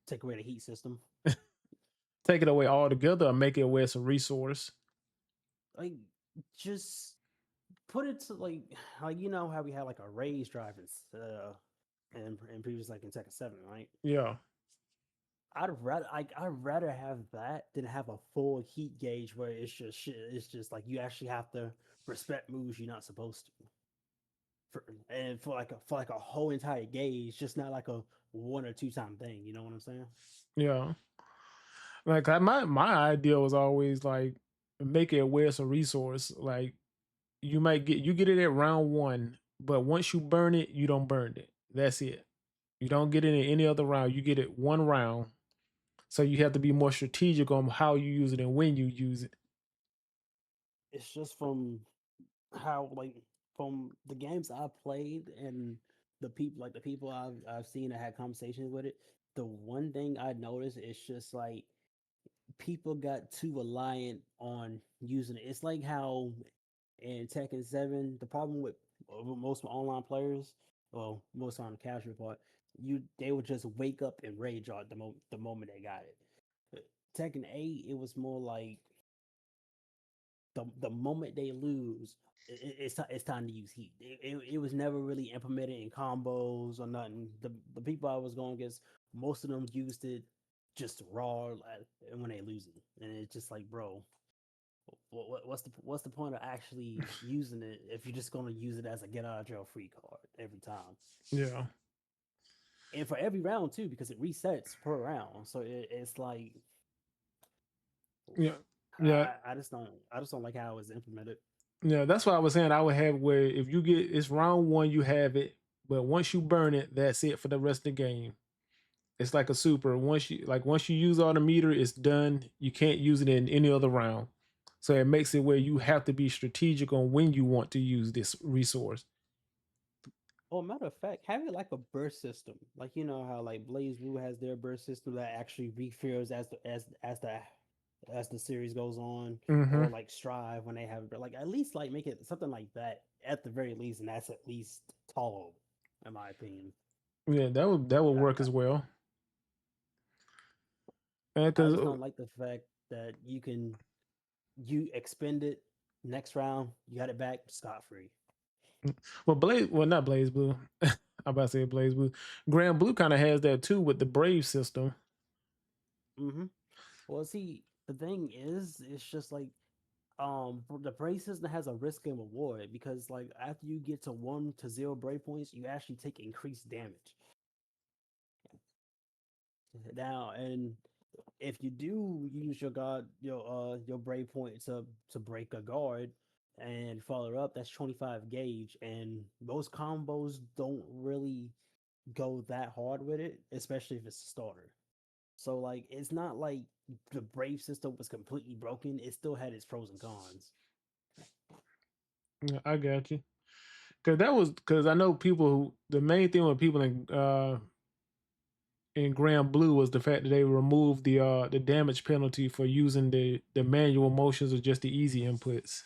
Take away the heat system. Take it away altogether or make it where it's a resource? Like, just put it to, like, you know how we had like a raise drive in previous, like in Tekken 7, right? Yeah. I'd rather have that than have a full heat gauge where it's just shit. It's just like you actually have to respect moves you're not supposed to. For like a whole entire gauge, just not like a one or two time thing. You know what I'm saying? Yeah. Like my idea was always like make it where it's a resource. Like you get it at round one, but once you burn it, you don't burn it. That's it. You don't get it in any other round. You get it one round. So you have to be more strategic on how you use it and when you use it. It's just from how, like, from the games I played and the people I've seen that had conversations with it. The one thing I noticed is just like people got too reliant on using it. It's like how in Tekken 7, the problem with most online players, well, most on the casual part, they would just wake up and rage on the moment they got it. Tekken 8, it was more like the moment they lose, it's time to use heat. It was never really implemented in combos or nothing. The people I was going against, most of them used it just raw, when they lose it, and it's just like, bro, what's the point of actually using it if you're just gonna use it as a get out of jail free card every time, Yeah. and for every round too, because it resets per round. So it's like, Yeah. Yeah. I just don't like how it was implemented. Yeah. That's what I was saying. I would have where if you get it's round one, you have it, but once you burn it, that's it for the rest of the game. It's like a super. Once you use all the meter, it's done. You can't use it in any other round. So it makes it where you have to be strategic on when you want to use this resource. Well, matter of fact, having like a burst system, like, you know how like Blaze Blue has their burst system that actually refills as the series goes on, Hmm. or like Strive when they have, like, at least like make it something like that at the very least, and that's at least tolerable, in my opinion. Yeah, that would work I, as well. I Because just don't like the fact that you expend it, next round you got it back scot free. well, not Blaze Blue. I'm about to say Blaze Blue. Grand Blue kind of has that too with the Brave system. Hmm. Well, see, the thing is, it's just like, the brave system has a risk and reward, because like after you get to 1 to 0 brave points, you actually take increased damage. Now, and if you do use your brave point to break a guard and follow up, that's 25 gauge, and most combos don't really go that hard with it, especially if it's a starter. So, like, it's not like the brave system was completely broken. It still had its pros and cons. Yeah, I got you. Because I know people who the main thing with people in Grand Blue was the fact that they removed the damage penalty for using the manual motions or just the easy inputs.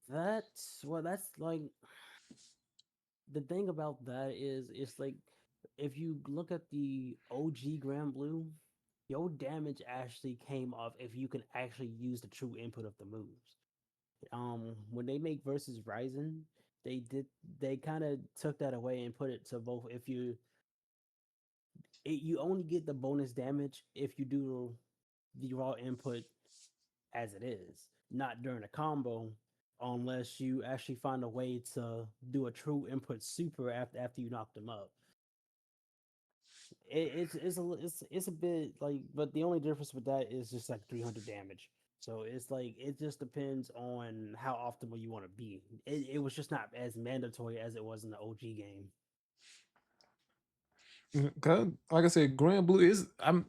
That's like, the thing about that is, it's like, if you look at the OG Grand Blue, your damage actually came off if you can actually use the true input of the moves. When they make versus Ryzen, they did they kind of took that away and put it to both. If you only get the bonus damage if you do the raw input as it is, not during a combo, unless you actually find a way to do a true input super after you knock them up. It's a bit like, but the only difference with that is just like 300 damage. So it's like it just depends on how optimal you want to be. It was just not as mandatory as it was in the OG game. 'Cause, like I said, Grand Blue is I'm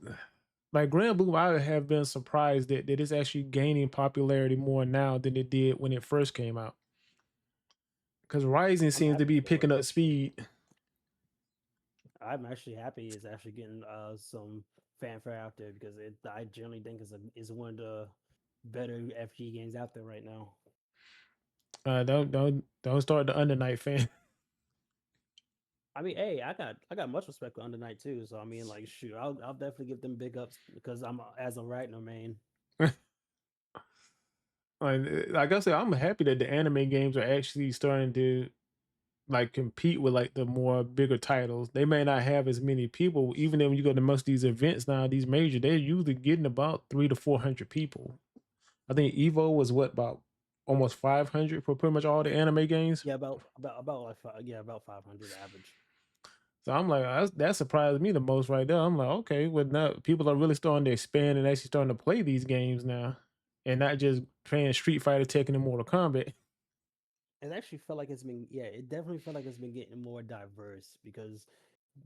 like Grand Blue. I have been surprised that it's actually gaining popularity more now than it did when it first came out. Because Rising I'm seems to happy be for picking it. up speed. I'm actually happy it's actually getting some fanfare out there because I generally think is one of the better FG games out there right now. Don't start the Under Night fan. I mean, hey, I got much respect for Under Night too. So I mean, like, shoot, I'll definitely give them big ups because I'm as a right no man. Like I said, I'm happy that the anime games are actually starting to like compete with like the more bigger titles. They may not have as many people, even when you go to most of these events now, these major, they're usually getting about 300 to 400 people. I think Evo was what about almost 500 for pretty much all the anime games. Yeah, about like yeah, about 500 average. So I'm like, that surprised me the most right there. I'm like, okay, well now people are really starting to expand and actually starting to play these games now, and not just playing Street Fighter, Tekken, and Mortal Kombat. It actually felt like it's been yeah, it definitely felt like it's been getting more diverse because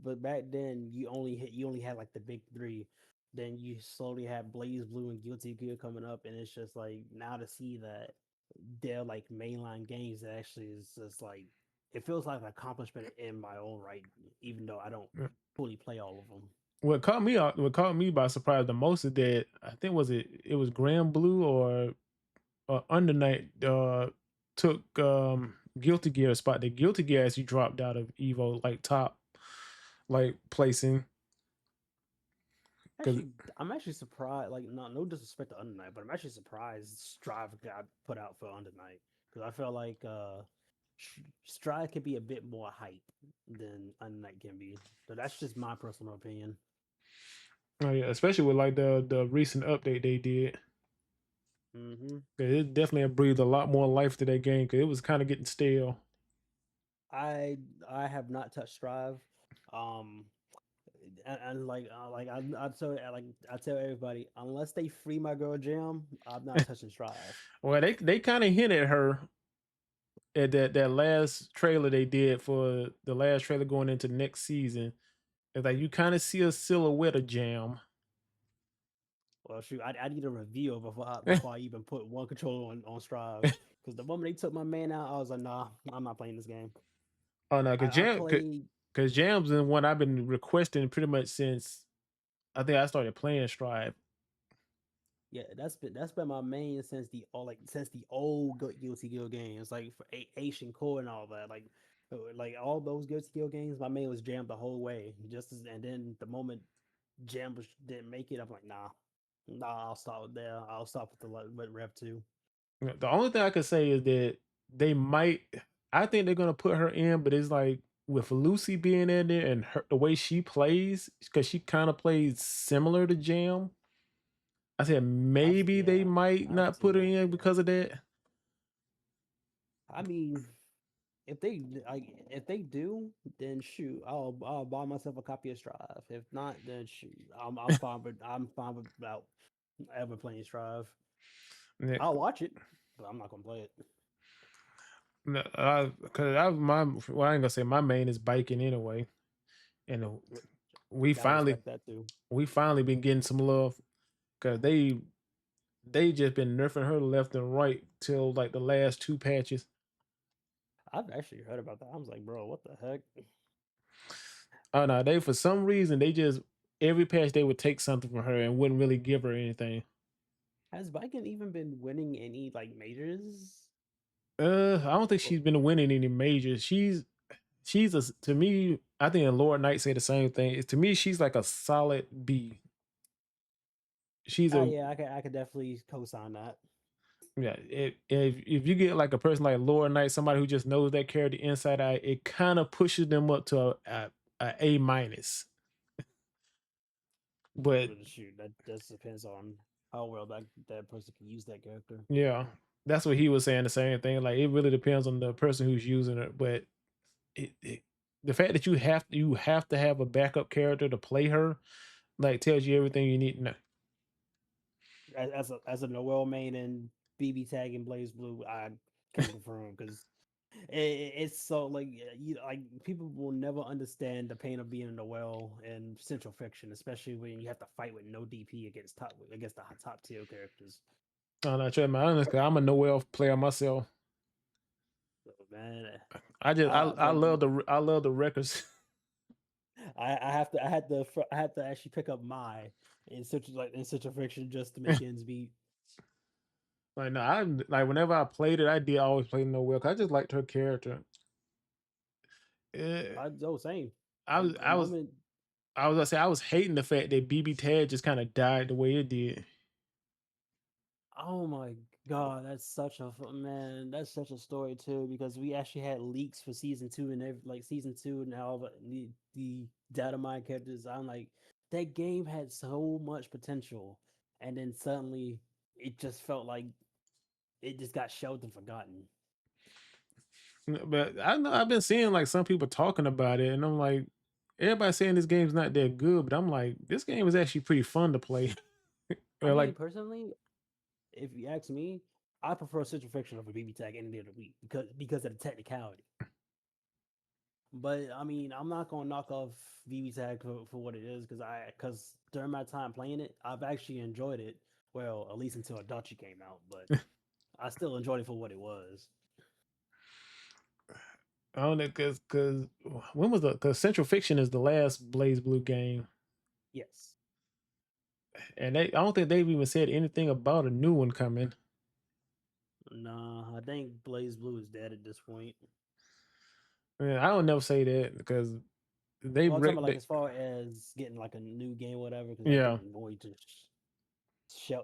but back then you only had like the big three. Then you slowly had Blaze Blue and Guilty Gear coming up, and it's just like now to see that they're like mainline games that actually is just like it feels like an accomplishment in my own right, even though I don't fully play all of them. What caught me by surprise the most is that I think it was Grand Blue or Under Night took Guilty Gear spot. The Guilty Gear actually dropped out of Evo like top like placing because Actually, I'm actually surprised. Like, no disrespect to Under Night, but I'm actually surprised Strive got put out for Under Night because I feel like Strive could be a bit more hype than Under Night can be. So that's just my personal opinion. oh yeah, especially with like the recent update they did. Hmm 'Cause it definitely breathed a lot more life to that game because it was kind of getting stale. I I have not touched Strive. Um, and I tell I tell everybody unless they free my girl Jam, I'm not touching Strive. Well, they kind of hinted at her at that last trailer they did for the last trailer going into next season. It's like you kind of see a silhouette of Jam. Well, shoot, I need a review before I even put one controller on Strive. Because the moment they took my man out, I was like, nah, I'm not playing this game. Oh no, I played, cause Jam's the one I've been requesting pretty much since I think I started playing Strive. yeah, that's been my main since since the old Guilty Gear games, like for Asian Core and all that, like all those Guilty Gear games. My main was Jam the whole way. And then the moment didn't make it, I'm like, nah, I'll stop there. I'll stop with with Rev 2. The only thing I could say is that they might. I think they're gonna put her in, but it's like with Lucy being in there and the way she plays, because she kind of plays similar to Jam. I said maybe they Yeah, might I can not see put her that. in Yeah, because of that. I mean, if they do, then shoot, I'll buy myself a copy of Strive. If not, then shoot, I'm fine without ever playing Strive. Yeah, I'll watch it, but I'm not gonna play it. no, cause I ain't gonna say my main is biking anyway, and we Gotta finally respect that too. we finally been getting some love because they just been nerfing her left and right till like the last two patches. I've actually heard about that. I was like, bro, what the heck? Oh no, they for some reason they just every patch they would take something from her and wouldn't really give her anything. Has Viking even been winning any like majors? I don't think Well, she's been winning any majors. She's a to me. I think Lord Knight say the same thing. To me, she's like a solid B. She's a yeah, I could definitely co-sign that. yeah. If you get like a person like Lord Knight, somebody who just knows that character inside out, it kind of pushes them up to a minus. But But shoot, that just depends on how well that person can use that character. yeah, that's what he was saying. The same thing. Like it really depends on the person who's using it. But it the fact that you have to have a backup character to play her, like tells you everything you need to know. as a Noel main and BB Tag and Blaze Blue, I can confirm because it's so like like people will never understand the pain of being a Noel in Central Fiction, especially when you have to fight with no DP against the top tier characters. I'm not sure, man. Honest, 'cause I'm a Noel player myself. So, man, I like love the records. I had to actually pick up my in Central Fiction just to make ends meet. Like no, I like whenever I played it, I did always play Noel. 'Cause I just liked her character. Eh, Same. I was The I was moment I was gonna say I was hating the fact that BB Tad just kind of died the way it did. Oh my god, man. That's such a story too because we actually had leaks for season two and like season two and all the data mine characters. I'm like, that game had so much potential, and then suddenly it just felt like it just got shelved and forgotten. But I know I've been seeing like some people talking about it, and I'm like, everybody saying this game's not that good, but I'm like, this game is actually pretty fun to play. I mean, Like, personally, if you ask me, I prefer Central Fiction over BB Tag any day of the week because of the technicality. But I mean, I'm not gonna knock off VB Tag for what it is because during my time playing it, I've actually enjoyed it. Well, at least until Adachi came out, but I still enjoyed it for what it was. I don't know, cause when was the cause Central Fiction is the last Blaze Blue game, Yes. and I don't think they've even said anything about a new one coming. Nah, I think Blaze Blue is dead at this point. I don't never say that because they Well, I'm talking wrecked about like it. as far as getting like a new game, or whatever, because I Yeah, think Moy just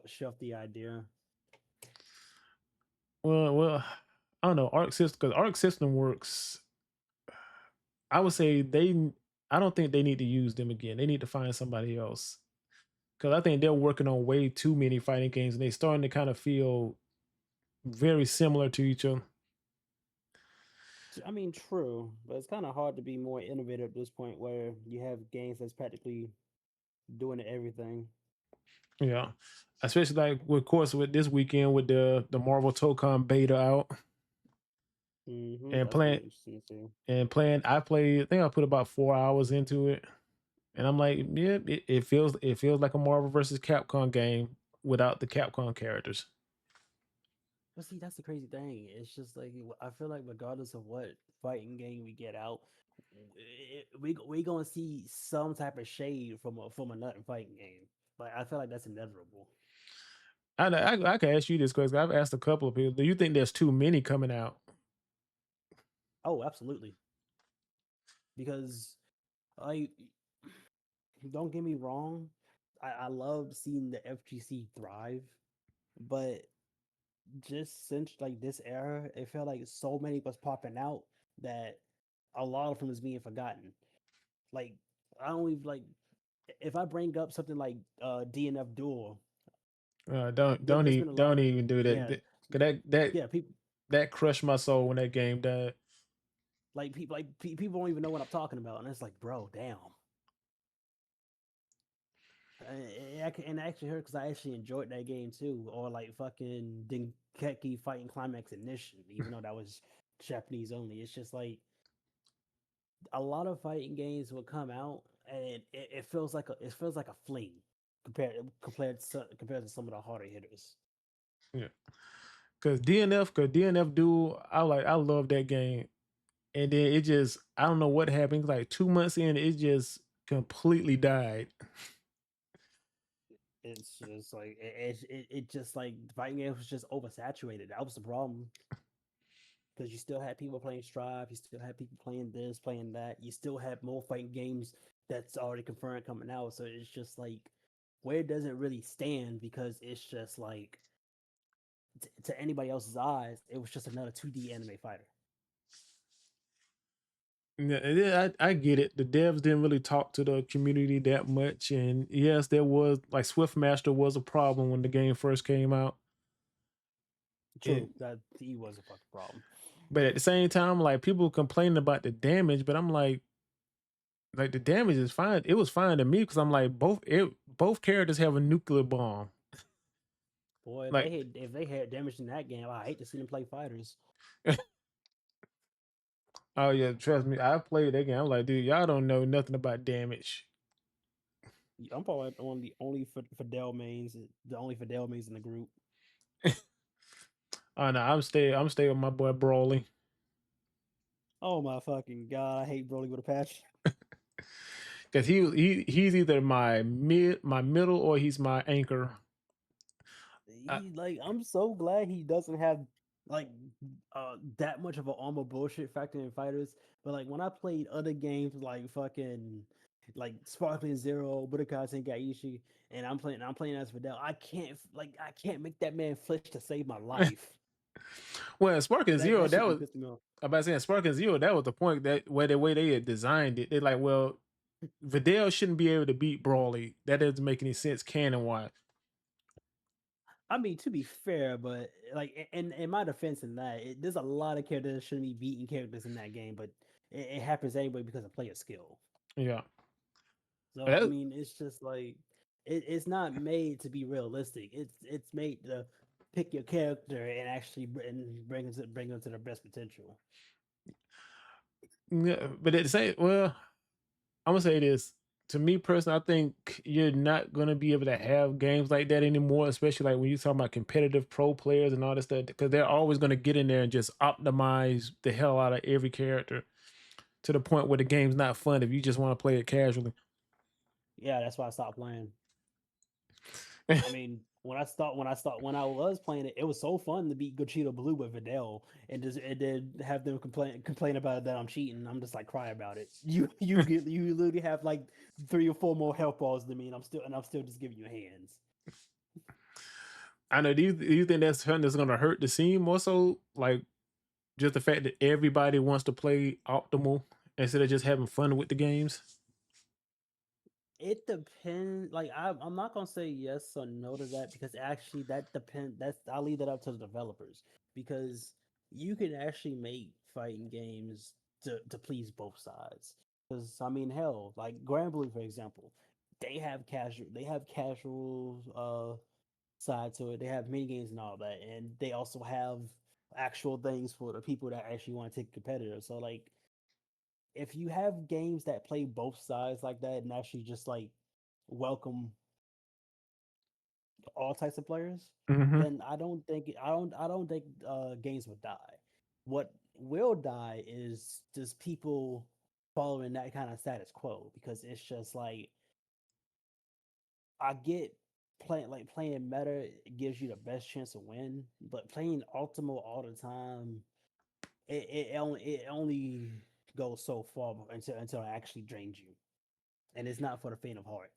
shelved the idea. well, I don't know Arc System because Arc System works. I would say I don't think they need to use them again. They need to find somebody else because I think they're working on way too many fighting games and they starting to kind of feel very similar to each other. I mean, true, but it's kind of hard to be more innovative at this point, where you have games that's practically doing everything. Yeah, especially like of course with this weekend with the Marvel Tocon beta out and That's gonna be playing interesting too. I played. I think I put about 4 hours into it, and I'm like, yeah, it feels like a Marvel versus Capcom game without the Capcom characters. But see, that's the crazy thing. It's just like I feel like regardless of what fighting game we get out, we gonna see some type of shade from a nut fighting game. Like I feel like that's inevitable. I can ask you this question. I've asked a couple of people. Do you think there's too many coming out? Oh, absolutely. Because I don't get me wrong, I love seeing the FGC thrive, but just since like this era, it felt like so many was popping out that a lot of them is being forgotten. Like I don't even like if I bring up something like DNF Duel, there's been a lot Don't of even do that. yeah, 'Cause yeah, people that crushed my soul when that game died. people don't even know what I'm talking about, and it's like, bro, damn. And I actually heard because I actually enjoyed that game too, or like fucking Dengeki Fighting Climax Ignition, even though that was Japanese only. It's just like a lot of fighting games will come out, and it feels like a fling compared to some of the harder hitters. Yeah, because DNF Duel, I love that game, and then it just I don't know what happened. Like 2 months in, it just completely died. It's just like it just like the fighting game was just oversaturated. That was the problem because you still had people playing Strive, you still had people playing this, playing that. You still had more fighting games that's already confirmed coming out. So it's just like where does it really stand? Because it's just like to anybody else's eyes, it was just another 2D anime fighter. Yeah, I get it. The devs didn't really talk to the community that much, and yes, there was like Swiftmaster was a problem when the game first came out. True, And that he was a fucking problem. but at the same time, like people complaining about the damage, but I'm like the damage is fine. It was fine to me because I'm like both characters have a nuclear bomb. Boy, Like, if they had damage in that game, I hate to see them play fighters. oh yeah, trust me, I played that game. I'm like, dude, y'all don't know nothing about damage. I'm probably on the only Fidel mains, the only Fidel mains in the group. Oh no, I'm staying with my boy Brawley. Oh my fucking god, I hate Broly with a passion. Cause he's either my middle or he's my anchor. I, He like I'm so glad he doesn't have like that much of an armor bullshit factor in fighters. But like when I played other games like fucking like Sparkling Zero, Budokai Tenkaichi, and I'm playing as Fidel, I can't make that man flinch to save my life. well, Sparking Zero, That that should be was pissing me off. about saying Sparking Zero, that was the point that where the way they had designed it. They're like, well, Vidal shouldn't be able to beat Brawley. That doesn't make any sense canon wise. I mean, to be fair, but like in my defense in that, there's a lot of characters that shouldn't be beating characters in that game, but it happens anyway because of player skill. Yeah. So I That, mean, it's just like it's not made to be realistic. It's made to pick your character and actually bring them to their best potential. yeah, but at the same, well, I'm gonna say this. To me personally, I think you're not gonna be able to have games like that anymore, especially like when you talk about competitive pro players and all this stuff, because they're always gonna get in there and just optimize the hell out of every character to the point where the game's not fun if you just want to play it casually. Yeah, that's why I stopped playing. I mean, when I was playing it, it was so fun to beat Gochito Blue with Videl and then have them complain about it that I'm cheating. I'm just like cry about it. You literally have like 3 or 4 more health balls than me, and I'm still just giving you hands. I know. Do you think that's something that's gonna hurt the scene more so? Like just the fact that everybody wants to play optimal instead of just having fun with the games. It depends. Like I'm not gonna say yes or no to that because actually that depend. That's I'll leave that up to the developers because you can actually make fighting games to please both sides. Because I mean, hell, like Grand Blue for example, they have casual side to it. They have mini games and all that, and they also have actual things for the people that actually want to take competitive. So like if you have games that play both sides like that and actually just like welcome all types of players, Hmm. then I don't think games would die. What will die is just people following that kind of status quo because it's just like I get playing meta gives you the best chance to win, but playing optimal all the time it only goes so far until it actually drains you, and it's not for the faint of heart.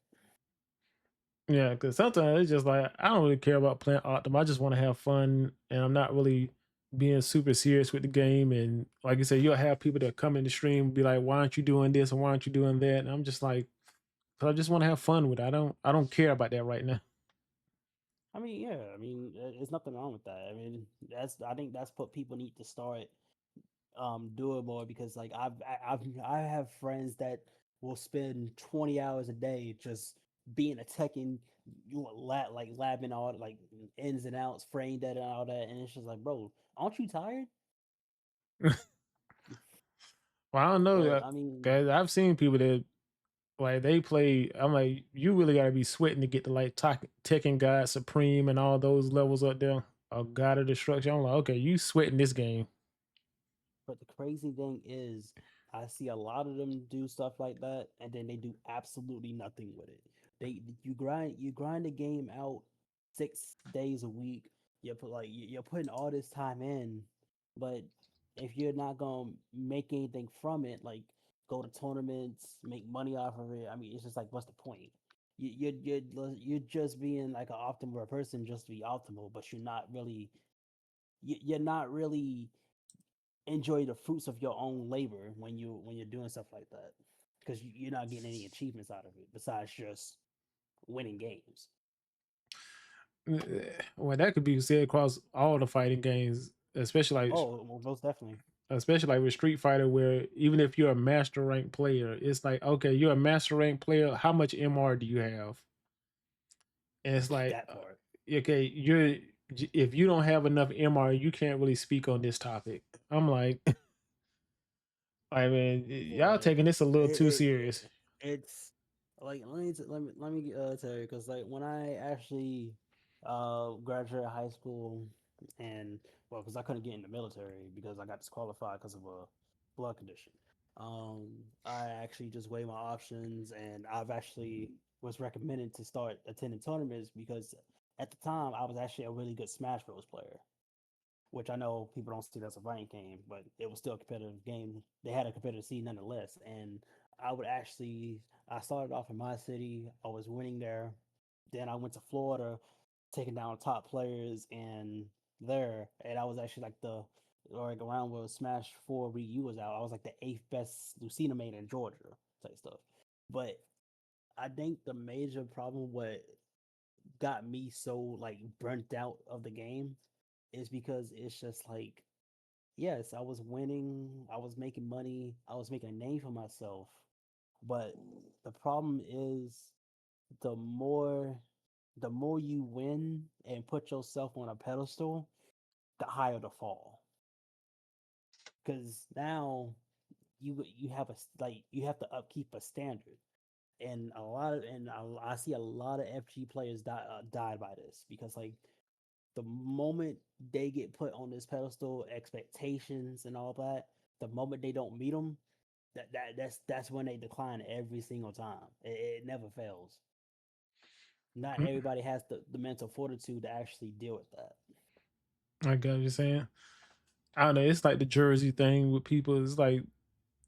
Yeah, because sometimes it's just like I don't really care about playing Optim. I just want to have fun, and I'm not really being super serious with the game. And like you said, you'll have people that come in the stream and be like, "Why aren't you doing this and why aren't you doing that?" And I'm just like, "'Cause I just want to have fun with it. I don't care about that right now." I mean, yeah, I mean, there's nothing wrong with that. I mean, I think that's what people need to start doing more because like I have friends that will spend 20 hours a day just being a Tekken like labbing all like ins and outs, frame that and all that, and it's just like, bro, aren't you tired? Well, I don't know, But I mean, guys. I've seen people that like they play. I'm like, you really got to be sweating to get to like Tekken God Supreme and all those levels up there. Or God of Destruction. I'm like, okay, you sweating this game. but the crazy thing is, I see a lot of them do stuff like that, and then they do absolutely nothing with it. You grind the game out 6 days a week. You're putting all this time in, but if you're not gonna make anything from it, like go to tournaments, make money off of it, I mean, it's just like, what's the point? You're just being like an optimal person just to be optimal, but you're not really enjoy the fruits of your own labor when you're doing stuff like that because you're not getting any achievements out of it besides just winning games. Well, that could be said across all the fighting games, Oh, well, most definitely. especially like with Street Fighter, where even if you're a master rank player, it's like, okay, you're a master rank player. How much MR do you have? And it's like, That part. okay, if you don't have enough MR, you can't really speak on this topic. I'm like, I mean, y'all Yeah, taking this a little too serious. it's like let me tell you because like when I actually graduated high school and well because I couldn't get in the military because I got disqualified because of a blood condition. I actually just weighed my options and I've actually was recommended to start attending tournaments because at the time I was actually a really good Smash Bros player, which I know people don't see that's a ranked game, but it was still a competitive game. They had a competitive scene nonetheless. And I would actually, I started off in my city, I was winning there. Then I went to Florida, taking down top players and there. And I was actually like like around where Smash 4 Wii U was out, I was like the eighth best Lucina main in Georgia type stuff. But I think the major problem, what got me so like burnt out of the game is because it's just like yes, I was winning, I was making money, I was making a name for myself. But the problem is the more the more you win and put yourself on a pedestal, the higher the fall. Cuz now you have like you have to upkeep a standard. And I see a lot of FG players died by this because like the moment they get put on this pedestal, expectations and all that, the moment they don't meet them, that's when they decline every single time. It never fails. Not Mm, everybody has the mental fortitude to actually deal with that. I get what you're saying. I don't know. It's like the jersey thing with people. It's like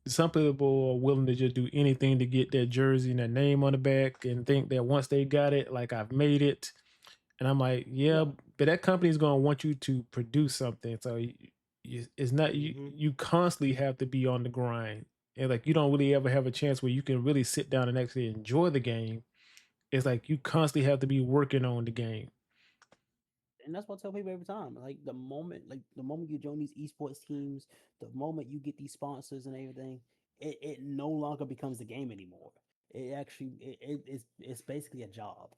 some people are willing to just do anything to get their jersey and their name on the back and think that once they got it, like I've made it. And I'm like, yeah, Yeah. but that company is going to want you to produce something. So it's not you. Hmm. You constantly have to be on the grind, and like you don't really ever have a chance where you can really sit down and actually enjoy the game. It's like you constantly have to be working on the game. And that's what I tell people every time. Like the moment you join these esports teams, the moment you get these sponsors and everything, it no longer becomes a game anymore. It actually it's basically a job.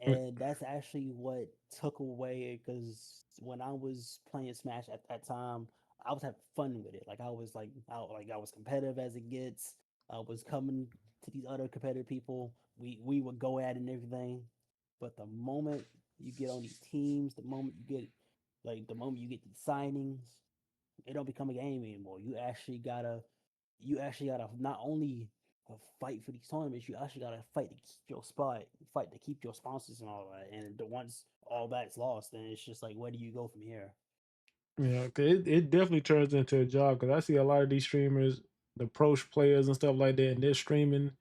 Mm, And that's actually what took away because when I was playing Smash at that time, I was having fun with it. Like I was competitive as it gets. I was coming to these other competitive people. We would go at it and everything. But the moment you get on these teams, the moment you get these signings, it don't become a game anymore. You actually gotta not only fight for these tournaments, you actually gotta fight to keep your spot, fight to keep your sponsors and all that. And once all that's lost, then it's just like, where do you go from here? Yeah, 'cause it definitely turns into a job. Because I see a lot of these streamers, the pro players and stuff like that, and they're streaming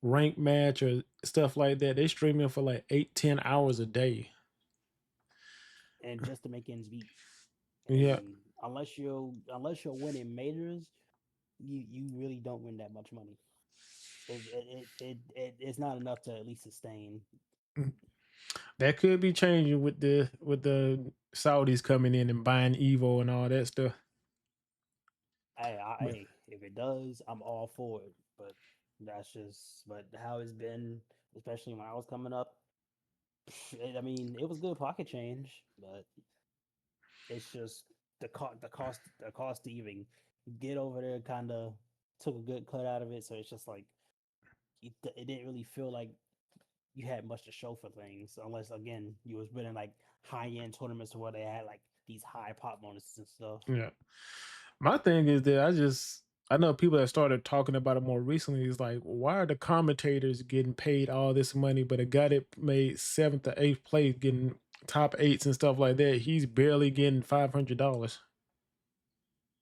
rank match or stuff like that. They streaming for like 8, 10 hours a day. And just to make ends meet. Yeah, And unless you're winning majors, you really don't win that much money. It's not enough to at least sustain. mm, that could be changing with the Saudis coming in and buying Evo and all that stuff. But Hey, if it does, I'm all for it. But but how it's been, especially when I was coming up, I mean, it was good pocket change, but it's just the cost to even get over there kind of took a good cut out of it. So it's just like it didn't really feel like you had much to show for things, unless again you was winning like high end tournaments where they had like these high pop bonuses and stuff. yeah, my thing is that I know people that started talking about it more recently. Is like, why are the commentators getting paid all this money, but a guy that made seventh or eighth place getting top eights and stuff like that, he's barely getting $500.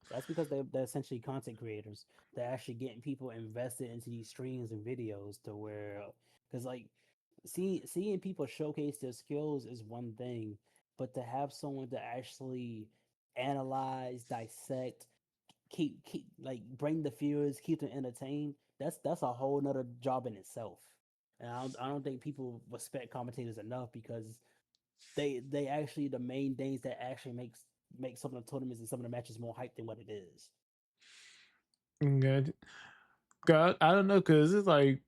That's because they're essentially content creators. They're actually getting people invested into these streams and videos to where, because like seeing people showcase their skills is one thing, but to have someone to actually analyze, dissect, keep like bring the viewers, keep them entertained, that's a whole nother job in itself. And I don't think people respect commentators enough because they actually the main things that actually make some of the tournaments and some of the matches more hype than what it is. God, God, I don't know, cause it's like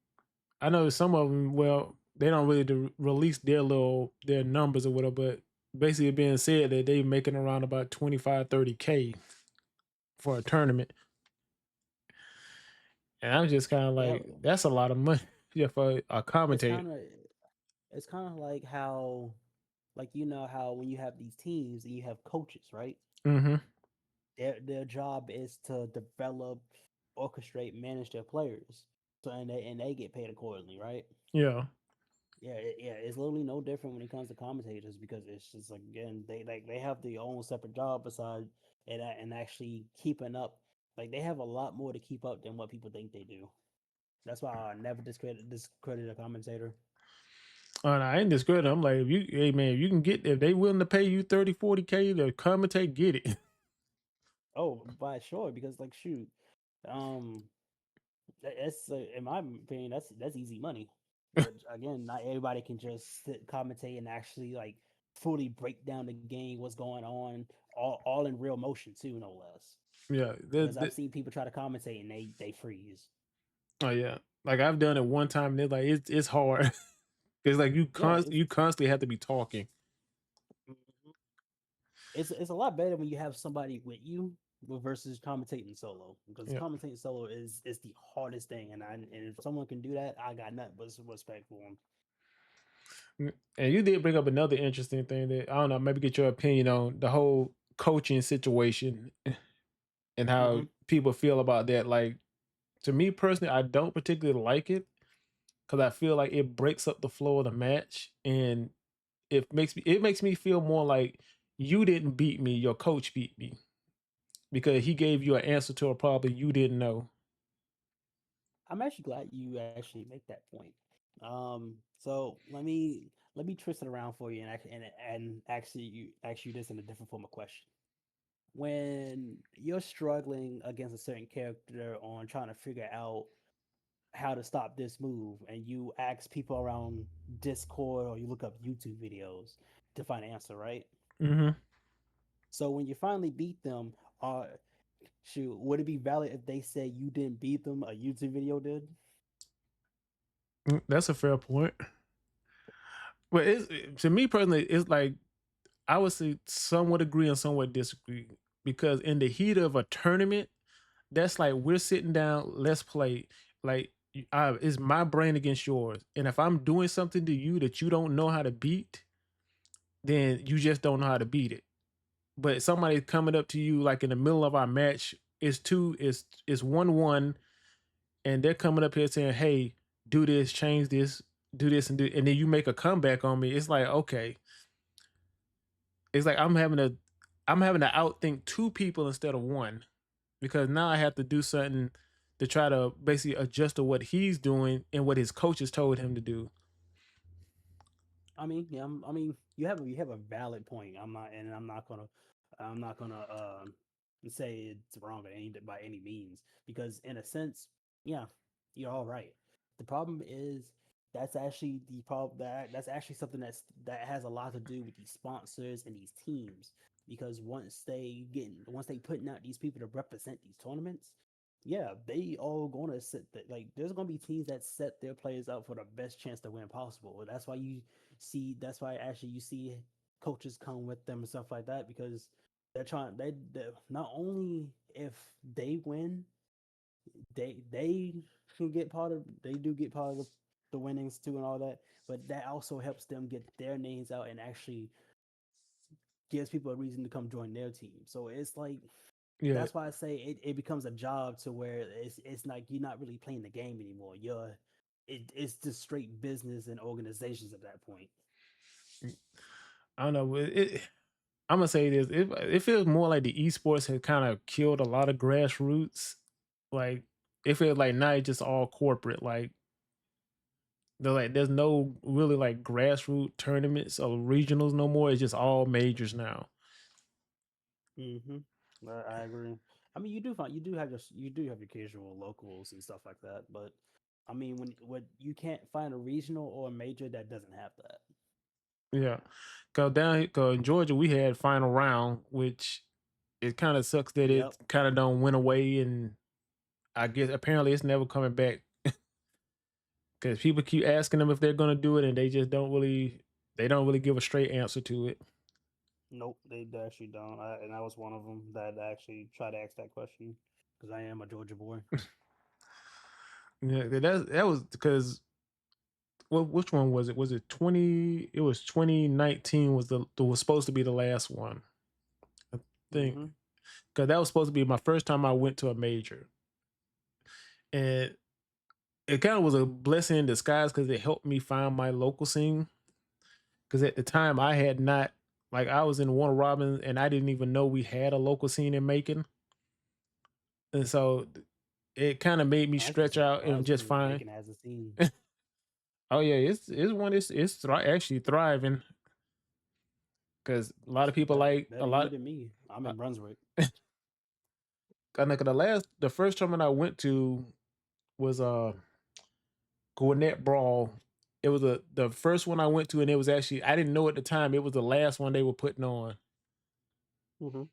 I know some of them. Well, they don't really release their numbers or whatever, but basically being said that they making around about 25-30K for a tournament. And I'm just kind of Yeah, like, that's a lot of money yeah, for a it's commentator. kind of it's kind of like how like you know how when you have these teams and you have coaches, right? Hmm. Their job is to develop, orchestrate, manage their players. So and they get paid accordingly, right? Yeah. Yeah, yeah, it's literally no different when it comes to commentators because it's just like again they have their own separate job beside and actually keeping up. Like they have a lot more to keep up than what people think they do. That's why I never discredit a commentator. And I ain't discrediting. I'm like, if you, hey man, if you can get, if they willing to pay you 30-40K to commentate, get it. Oh, by sure, because like shoot, um, that's in my opinion that's easy money. But again, not everybody can just sit, commentate and actually like fully break down the game, what's going on, all in real motion too, no less. Yeah. Because I've seen people try to commentate and they freeze. Oh yeah. Like I've done it one time and it's like, it's hard. It's like Yeah, you constantly have to be talking. mhm. It's a lot better when you have somebody with you versus commentating solo because Yeah. commentating solo is the hardest thing, and if someone can do that, I got nothing but respect for them. And you did bring up another interesting thing that I don't know, maybe get your opinion on the whole coaching situation and how Hmm. people feel about that. Like to me personally, I don't particularly like it because I feel like it breaks up the flow of the match and it makes me feel more like you didn't beat me, your coach beat me because he gave you an answer to a problem you didn't know. I'm actually glad you actually make that point. So let me twist it around for you and actually you ask you this in a different form of question. When you're struggling against a certain character on trying to figure out how to stop this move and you ask people around Discord or you look up YouTube videos to find an answer, right? Hmm. So when you finally beat them, uh shoot, would it be valid if they say you didn't beat them, a YouTube video did? That's a fair point. But to me personally, it's like I would say somewhat agree and somewhat disagree because in the heat of a tournament, that's like we're sitting down, let's play. Like it's my brain against yours, and if I'm doing something to you that you don't know how to beat, then you just don't know how to beat it. But somebody coming up to you like in the middle of our match is 1-1, and they're coming up here saying, "Hey, do this, change this, do this, and then you make a comeback on me." It's like okay, it's like I'm having to outthink two people instead of one because now I have to do something to try to basically adjust to what he's doing and what his coaches told him to do. I mean, yeah, I mean, you have a valid point. I'm not gonna say it's wrong by any means because in a sense, yeah, you're all right. The problem is that's actually the problem that's actually something that has a lot to do with these sponsors and these teams because once they putting out these people to represent these tournaments, yeah, they all gonna like there's gonna be teams that set their players up for the best chance to win possible. That's why actually you see coaches come with them and stuff like that because they not only if they win, they can get part of they do get part of the winnings too and all that, but that also helps them get their names out and actually gives people a reason to come join their team. So it's like Yeah, that's why I say it becomes a job to where it's like you're not really playing the game anymore. It's just straight business and organizations at that point. I don't know. I'm gonna say this. It feels more like the esports have kind of killed a lot of grassroots. Like it feels like now it's just all corporate. Like there's no really like grassroots tournaments or regionals no more. It's just all majors now. Hmm. I agree. I mean, you do have your casual locals and stuff like that, but I mean, when you can't find a regional or a major that doesn't have that. Yeah, cause in Georgia we had final round, which it kind of sucks that it Yep. kind of don't went away, and I guess apparently it's never coming back. because people keep asking them if they're gonna do it, and they don't really give a straight answer to it. Nope, they actually don't. And I was one of them that actually tried to ask that question because I am a Georgia boy. Yeah, that was because which one was it? Was it 20? It was 2019 was the was supposed to be the last one. I think Mm-hmm. because that was supposed to be my first time I went to a major, and it kind of was a blessing in disguise because it helped me find my local scene. Because at the time I had not like I was in Warner Robins and I didn't even know we had a local scene in Macon, and so it kind of made me I actually stretch out and just surprised me that find. Macon has a scene. Oh yeah, it's one actually thriving because a lot of people like a Better you lot. than me. I'm Uh, in Brunswick. like the first tournament I went to was Gwinnett Brawl. It was the first one I went to, and it was actually I didn't know at the time it was the last one they were putting on. Mm-hmm.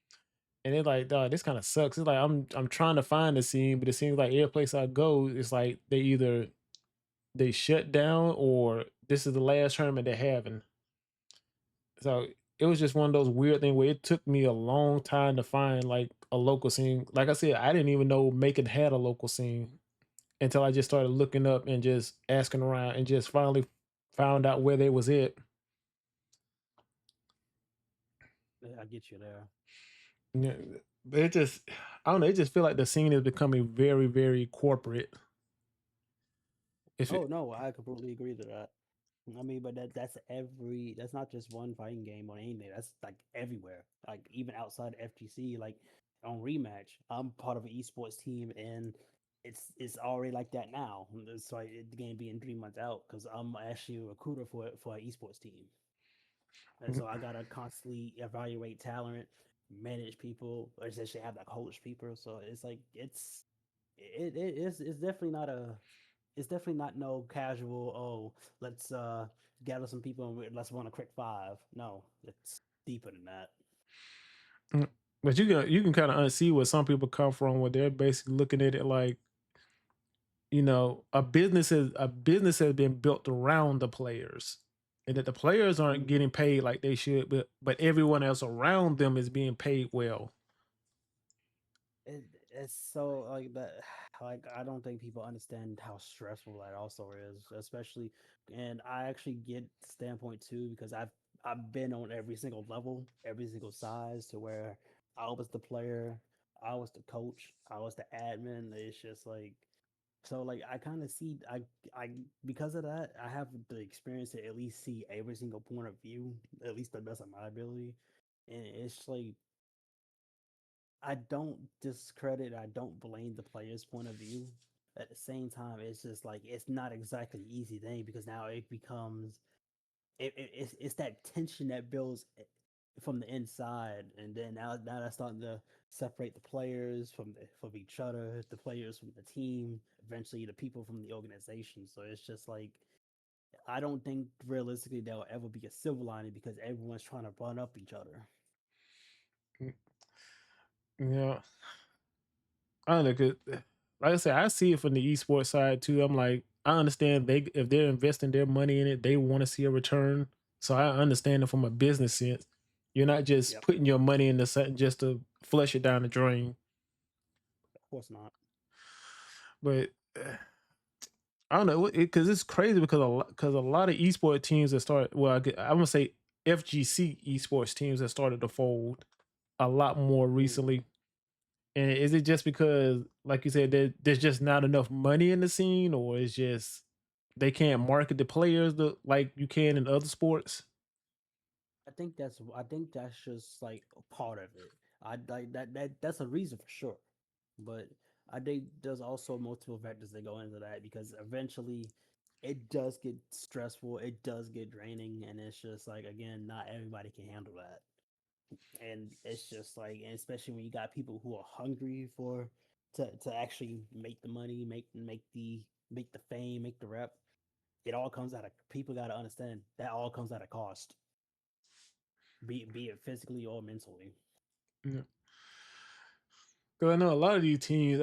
And it's like, dog, this kind of sucks. It's like I'm trying to find the scene, but it seems like every place I go, it's like they either they shut down or this is the last tournament they're having. So it was just one of those weird things where it took me a long time to find like a local scene. Like I said, I didn't even know Macon had a local scene until I just started looking up and just asking around and just finally found out where they was at. Yeah, I get you there. Yeah, but it just I don't know, it just feel like the scene is becoming very, very corporate. If Oh it no, I completely agree to that. I mean, but that's not just one fighting game on anything. That's like everywhere. Like even outside FGC, like on Rematch, I'm part of an esports team, and it's already like that now. It's like the game being 3 months out because I'm actually a recruiter for an esports team, and so I gotta constantly evaluate talent, manage people, or essentially have to coach people. So it's like it's definitely not a it's definitely not no casual. Oh, let's gather some people and let's run a quick five. No, it's deeper than that. Mm, but you can kind of unsee where some people come from, where they're basically looking at it like a business has been built around the players, and that the players aren't Mm-hmm. getting paid like they should, but everyone else around them is being paid well. It's so like that. Like I don't think people understand how stressful that also is, especially. And I actually get the standpoint too because I've been on every single level, every single size to where I was the player, I was the coach, I was the admin. It's just like so like I kind of see I because of that I have the experience to at least see every single point of view, at least the best of my ability, and it's like I don't discredit, I don't blame the player's point of view. At the same time, it's just like it's not exactly an easy thing because now it becomes it's that tension that builds from the inside, and then now that's starting to separate the players from each other, the players from the team, eventually the people from the organization. So it's just like I don't think realistically there'll ever be a silver lining because everyone's trying to run up each other. Mm, yeah, I don't know. 'Cause, like I said, I see it from the esports side too. I'm like, I understand they if they're investing their money in it, they want to see a return. So I understand it from a business sense. You're not just Yep, putting your money into something just to flush it down the drain. of course not. But I don't know because it's crazy because a lot of esports teams that start well, I'm gonna say FGC esports teams that started to fold a lot more Mm. recently. And is it just because, like you said, there's just not enough money in the scene, or it's just they can't market the players like you can in other sports? I think that's just like a part of it. I like that's a reason for sure. But I think there's also multiple factors that go into that because eventually it does get stressful, it does get draining, and it's just like again, not everybody can handle that. And it's just like and especially when you got people who are hungry for to actually make the money, make the fame, make the rep. It all comes out of people gotta understand that all comes at a cost, be it physically or mentally. Yeah. Because I know a lot of these teams,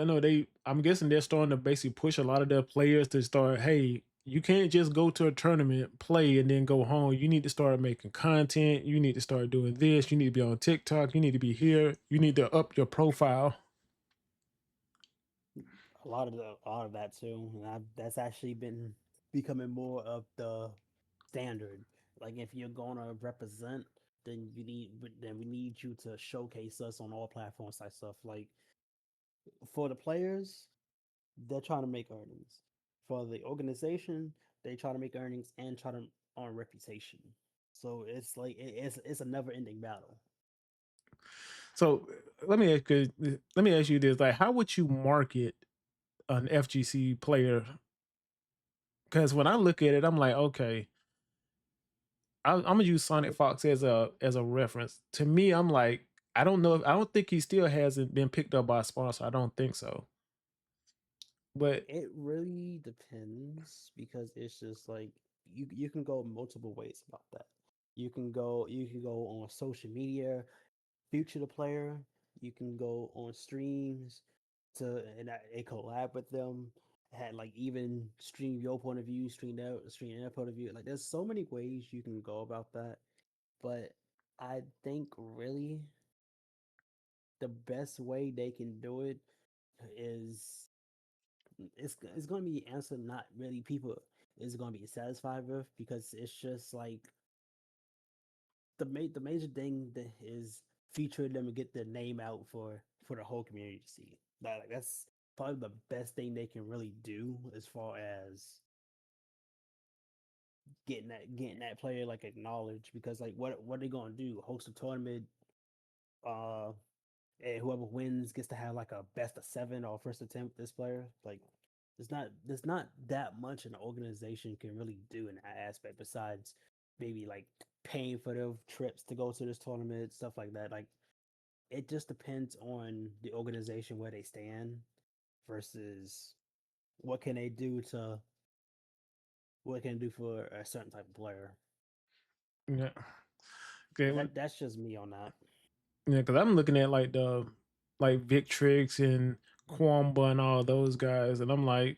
I'm guessing they're starting to basically push a lot of their players to start, hey, you can't just go to a tournament, play, and then go home. You need to start making content. You need to start doing this. You need to be on TikTok. You need to be here. You need to up your profile. A lot of that too, and that's actually been becoming more of the standard. Like if you're gonna represent, then we need you to showcase us on all platforms type stuff. Like for the players, they're trying to make earnings. For the organization, they try to make earnings and try to on reputation. So it's like it's a never ending battle. So let me ask you this: like, how would you market an FGC player? Because when I look at it, I'm like, okay, I'm gonna use Sonic Fox as a reference. To me, I'm like, I don't think he still hasn't been picked up by a sponsor. I don't think so. But It really depends because it's just like you can go multiple ways about that. You can go on social media, future the player. You can go on streams to and collab with them. Had like even stream your point of view, stream their point of view. Like there's so many ways you can go about that. But I think really the best way they can do it is it's going to be an answer not really people is going to be satisfied with because it's just like the major thing that is featuring them and get their name out for the whole community to see. That's probably the best thing they can really do as far as getting that player like acknowledged because like what are they gonna do? Host a tournament, uh, and whoever wins gets to have like a best of seven or first attempt this player. Like there's not that much an organization can really do in that aspect besides maybe like paying for their trips to go to this tournament, stuff like that. Like it just depends on the organization where they stand versus what can they do to what can they do for a certain type of player. yeah, okay, And that's just me on that. yeah, because I'm looking at like the like Victrix and Kwamba and all those guys, and I'm like,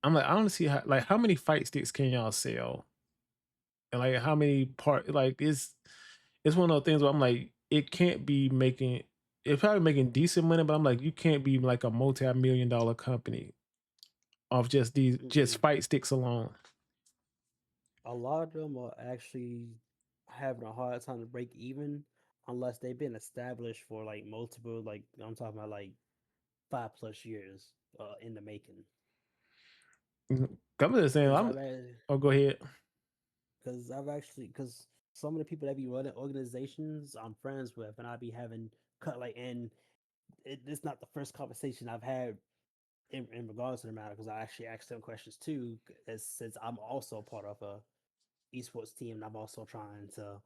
I don't see how many fight sticks can y'all sell, and like how many like it's one of those things where I'm like, it can't be making it's probably making decent money, but I'm like, you can't be like a multi-million-dollar company off just these just Mm-mm. fight sticks alone. A lot of them are actually having a hard time to break even unless they've been established for like multiple like I'm talking about like 5 plus years in the making. Mhm. I'm just saying, Because I'm oh go ahead. I've actually because some of the people that be running organizations I'm friends with and I be having cut like and it's not the first conversation I've had in regards to the matter because I actually asked them questions too as since I'm also part of a esports team and I'm also trying to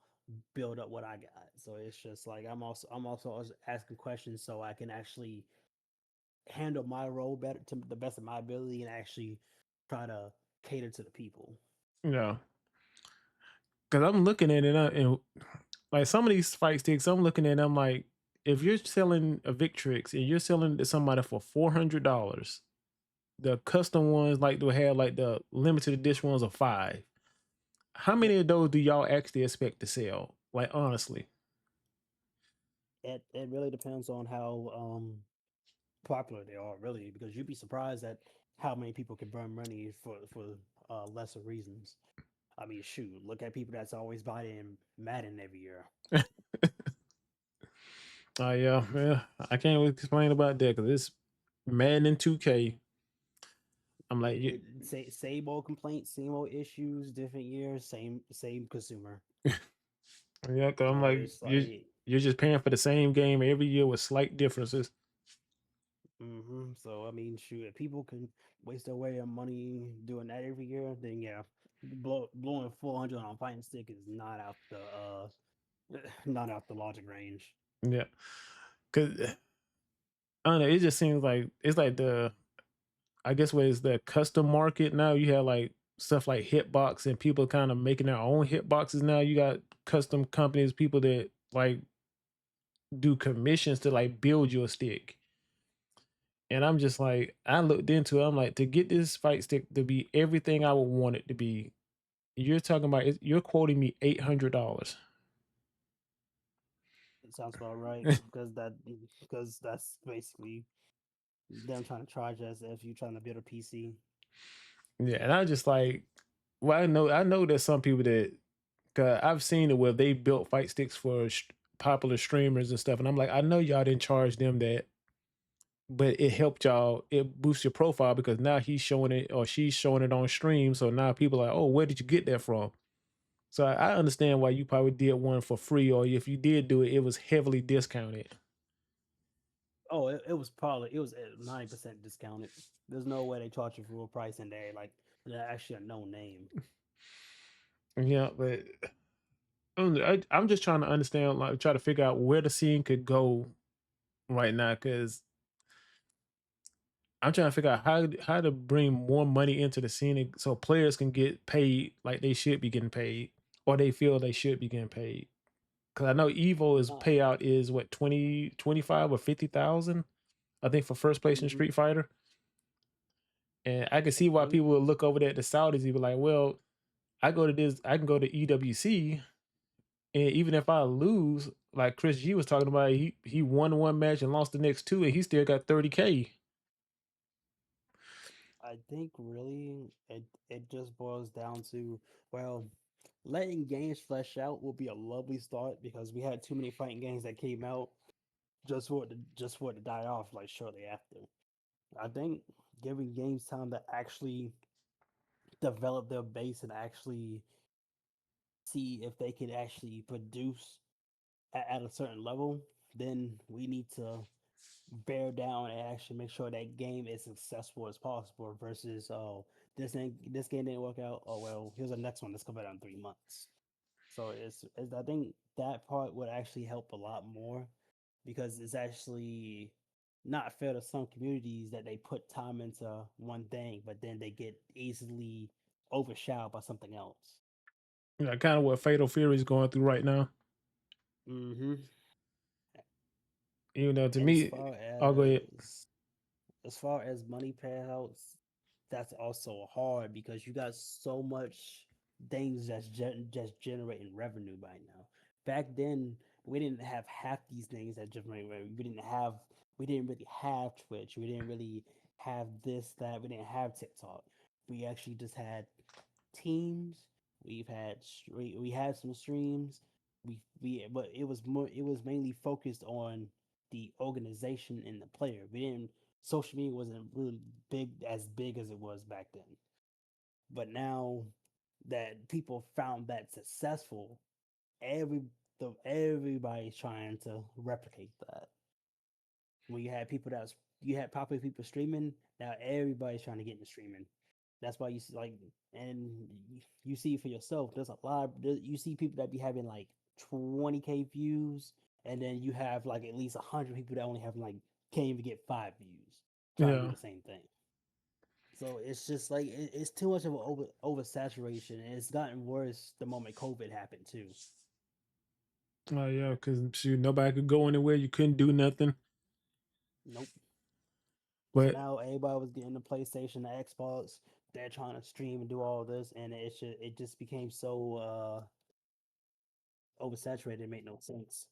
build up what I got. So it's just like I'm also asking questions so I can actually handle my role better to the best of my ability and actually try to cater to the people. Yeah, because I'm looking at it and like some of these fight sticks, I'm looking at. I'm like, if you're selling a Victrix and you're selling it to somebody for $400, the custom ones like to have like the limited edition ones are five. How Yep. many of those do y'all actually expect to sell? Like honestly, It really depends on how popular they are really because you'd be surprised at how many people can burn money for lesser reasons. I mean, shoot, look at people that's always buying Madden every year. oh yeah, yeah, I can't really explain about that because it's Madden and 2K. I'm like, Same old complaints, same old issues, different years, same consumer. yeah, cause I'm So like, it's like, you're just paying for the same game every year with slight differences. so I mean, shoot, if people can waste their way of money doing that every year, then yeah, blowing 400 on a fighting stick is not out the not out the logic range. Yeah, cause I don't know. It just seems like it's like I guess what is the custom market now. You have like stuff like Hitbox and people kind of making their own hitboxes now. You got custom companies, people that like do commissions to like build your stick. And I'm just like, I looked into it. I'm like, to get this fight stick to be everything I would want it to be, you're talking about, you're quoting me $800. It sounds about right because that's basically them trying to charge as if you're trying to build a PC. Yeah, and I just like, well, I know there's some people that, cause I've seen it where they built fight sticks for popular streamers and stuff, and I'm like, I know y'all didn't charge them that, but it helped y'all. It boosts your profile because now he's showing it or she's showing it on stream. So now people are like, oh, where did you get that from? So I understand why you probably did one for free, or if you did do it, it was heavily discounted. Oh, it was probably it was at 90% discounted. There's no way they charge you full price and they're actually a known name. Yeah, but I'm just trying to understand, like, try to figure out where the scene could go right now, because I'm trying to figure out how to bring more money into the scene so players can get paid like they should be getting paid, or they feel they should be getting paid. Because I know Evo's Uh, payout is what, 20, 25, or 50,000, I think, for first place in mhm. Street Fighter. And I can I see why think people would look over there at the Saudis and be like, well, I can go to EWC, and even if I lose, like Chris G was talking about, he won one match and lost the next two, and he still got 30K. I think really it just boils down to, well, letting games flesh out will be a lovely start because we had too many fighting games that came out just for it to die off like shortly after. I think giving games time to actually develop their base and actually see if they can actually produce at a certain level, then we need to bear down and actually make sure that game is successful as possible versus this game didn't work out, oh well, here's the next one that's coming out in 3 months. So it's I think that part would actually help a lot more because it's actually not fair to some communities that they put time into one thing but then they get easily overshadowed by something else. Kind of what Fatal Fury is going through right now. Mm-hmm. You know, to And me, I'll go ahead. as far as money payouts, that's also hard because you got so much things just generating revenue by now. Back then, we didn't have half these things that generate revenue. We didn't really have Twitch. We didn't really have this that. We didn't have TikTok. We actually just had teams. We had some streams. We but it was mainly focused on the organization and the player. We didn't social media wasn't really big as it was back then. But now that people found that successful, every everybody's trying to replicate that. When you had popular people streaming, now everybody's trying to get into streaming. That's why you see and you see for yourself. There's a lot. You see people that be having like 20K views, and then you have like at least 100 people that only have like can't even get 5 views trying to do Yeah. the same thing. So it's just like it's too much of an oversaturation, and it's gotten worse the moment COVID happened too. Oh yeah, because nobody could go anywhere. You couldn't do nothing. Nope. So But now everybody was getting the PlayStation, the Xbox. They're trying to stream and do all this, and it just became so oversaturated. It made no sense.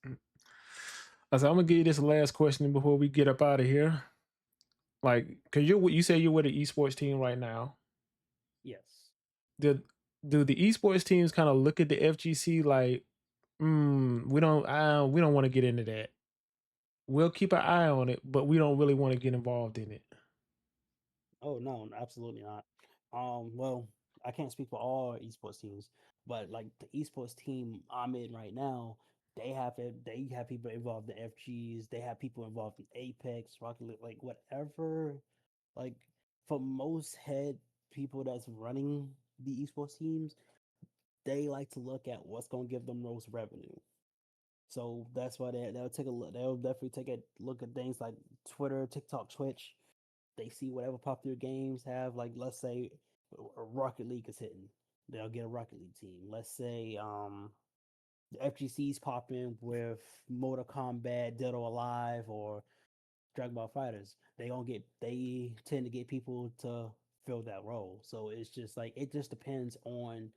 I said, I'm gonna give you this last question before we get up out of here. Like, cause you say you're with an esports team right now. Yes. Do do the esports teams kind of look at the FGC like, we don't want to get into that. We'll keep an eye on it, but we don't really want to get involved in it. Oh no, absolutely not. Well, I can't speak for all esports teams, but like the esports team I'm in right now, they have people involved in FGs. They have people involved in Apex, Rocket League, like whatever. Like for most head people that's running the esports teams, they like to look at what's going to give them most revenue. So that's why they'll take a look. They'll definitely take a look at things like Twitter, TikTok, Twitch. They see whatever popular games have, like let's say Rocket League is hitting, they'll get a Rocket League team. Let's say the FGC's popping with Mortal Kombat, Dead or Alive, or Dragon Ball Fighters, they tend to get people to fill that role. So it's just like it just depends on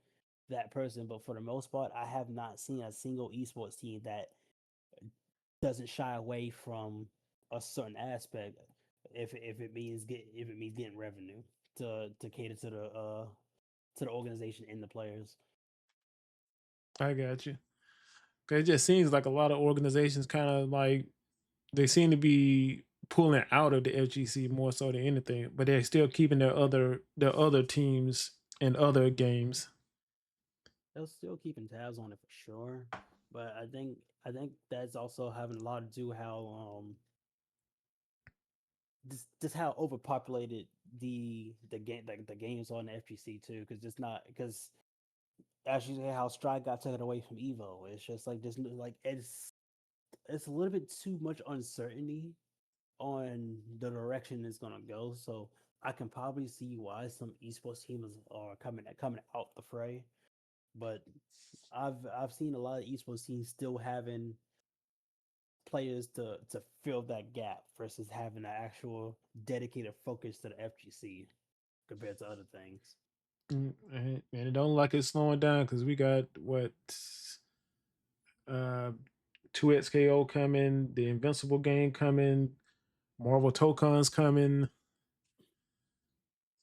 that person. But for the most part, I have not seen a single esports team that doesn't shy away from a certain aspect if it means getting revenue to cater to the organization and the players. I got you. 'Cause it just seems like a lot of organizations kind of like they seem to be pulling out of the FGC more so than anything, but they're still keeping their other teams and other games. They're still keeping tabs on it for sure, but I think that's also having a lot to do how just how overpopulated the game the games are in the FGC too, because it's not because as you say how Strike got taken away from Evo, it's just like this like it's a little bit too much uncertainty on the direction it's gonna go. So I can probably see why some esports teams are coming out the fray. But I've seen a lot of esports teams still having players to fill that gap versus having an actual dedicated focus to the FGC compared to other things. And it don't like it's slowing down because we got what uh 2XKO coming, the Invincible game coming, Marvel Tokens coming.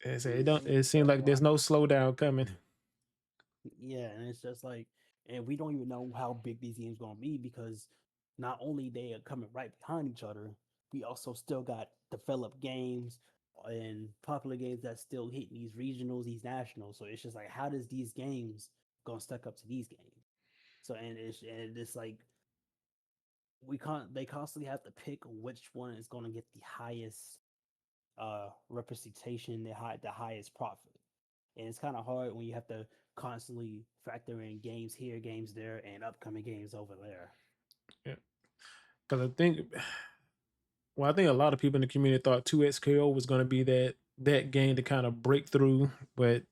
It don't. Hmm. It seems like there's no slowdown coming. Yeah, and it's just like, and we don't even know how big these games gonna be because not only they are coming right behind each other, we also still got developed games and popular games that still hitting these regionals, these nationals. So it's just like, how does these games gonna stack up to these games? So and it's like we can't. They constantly have to pick which one is gonna get the highest representation, the highest profit. And it's kind of hard when you have to constantly factor in games here, games there, and upcoming games over there. Yeah, because I think a lot of people in the community thought 2XKO was going to be that game to kind of break through, but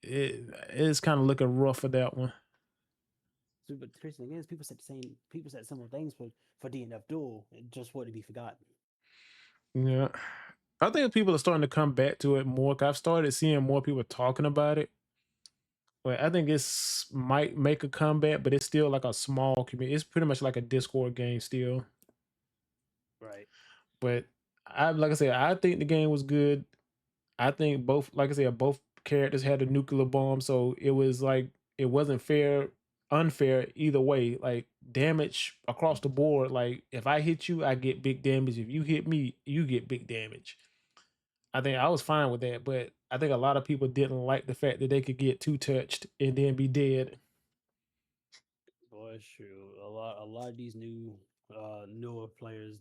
it's kind of looking rough for that one. So, but the crazy thing is, people said similar things for DNF Duel, and just for it to be forgotten. Yeah, I think people are starting to come back to it more. 'Cause I've started seeing more people talking about it. But I think it's might make a comeback, but it's still like a small community. It's pretty much like a Discord game still. Right. But I like I said, I think the game was good. I think both, like I said, both characters had a nuclear bomb, so it was like it wasn't unfair either way. Like damage across the board. Like if I hit you, I get big damage. If you hit me, you get big damage. I think I was fine with that, but I think a lot of people didn't like the fact that they could get two touched and then be dead. Boy, it's true. A lot of these newer players,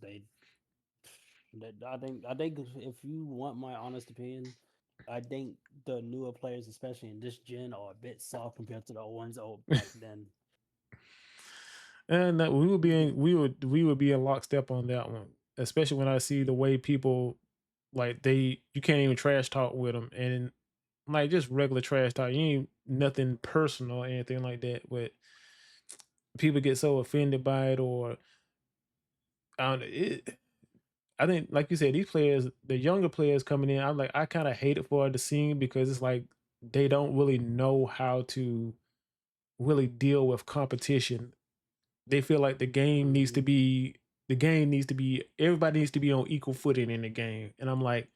I think if you want my honest opinion, I think the newer players, especially in this gen, are a bit soft compared to the ones old back then. And that we would be in lockstep on that one, especially when I see the way people like you can't even trash talk with them, and like just regular trash talk. You ain't nothing personal or anything like that, but people get so offended by it, or I don't know. I think, like you said, these players, the younger players coming in, I kind of hate it for the scene because it's like they don't really know how to really deal with competition. They feel like Hmm. the game needs to be everybody needs to be on equal footing in the game. And I'm like,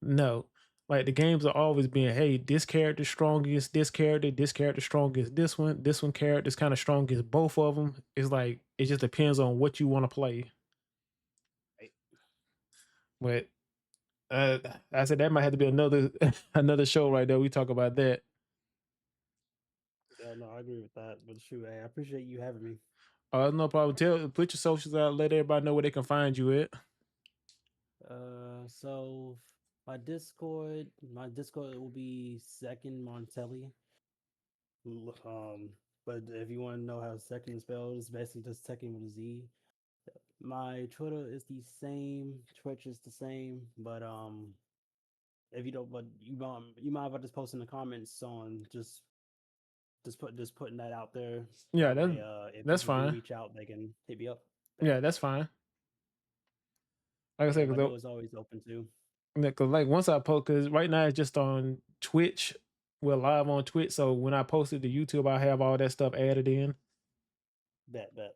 no. Like the games are always being, hey, this character strongest this character strongest this one character's kind of strongest both of them. It's like it just depends on what you want to play. Right. But uh, I said that might have to be another another show right there. We talk about that. Yeah, no, I agree with that. But shoot, hey, I appreciate you having me. No problem. Put your socials out, let everybody know where they can find you at. So my Discord will be Zekken Montelli. Um, but if you want to know how Zekken is spelled, it's basically just Tekken with a Z. My Twitter is the same. Twitch is the same. But if you don't, but you mind if I just post in the comments on just putting that out there. Yeah, That way, if that's people do fine. reach out, they can hit me up. Bet. Yeah, that's fine. Like I Yeah, said, my because door is always open too. like once I post, because right now it's just on Twitch. We're live on Twitch, so when I post it to YouTube, I have all that stuff added in. Bet, bet.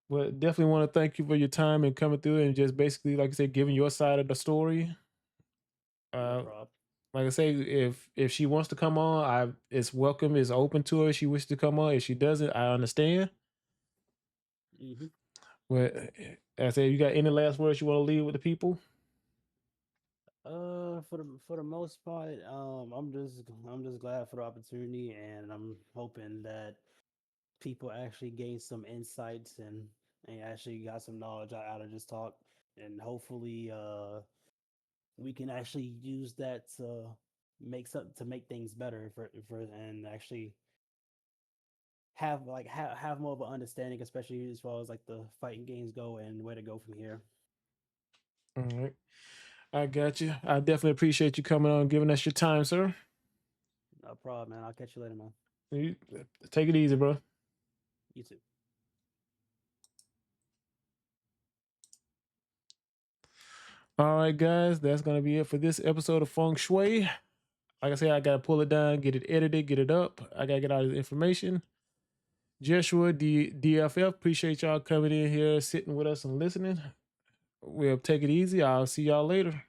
But definitely want to thank you for your time and coming through and just basically, like I said, giving your side of the story. No Uh, problem. like I say, if she wants to come on, it's welcome, it's open to her. If she wishes to come on. If she doesn't, I understand. Hmm. But I said, you got any last words you want to leave with the people? For the most part, I'm just glad for the opportunity, and I'm hoping that people actually gain some insights and actually got some knowledge out of this talk, and hopefully, we can actually use that to make things better for and actually have more of an understanding, especially as far as like the fighting games go and where to go from here. All right, I got you. I definitely appreciate you coming on, and giving us your time, sir. No problem, man. I'll catch you later, man. You, take it easy, bro. You too. All right, guys, that's gonna be it for this episode of Feng Shui. Like I said, I gotta pull it down, get it edited, get it up. I gotta get all the information. Joshua, DFF, appreciate y'all coming in here, sitting with us and listening. We'll take it easy. I'll see y'all later.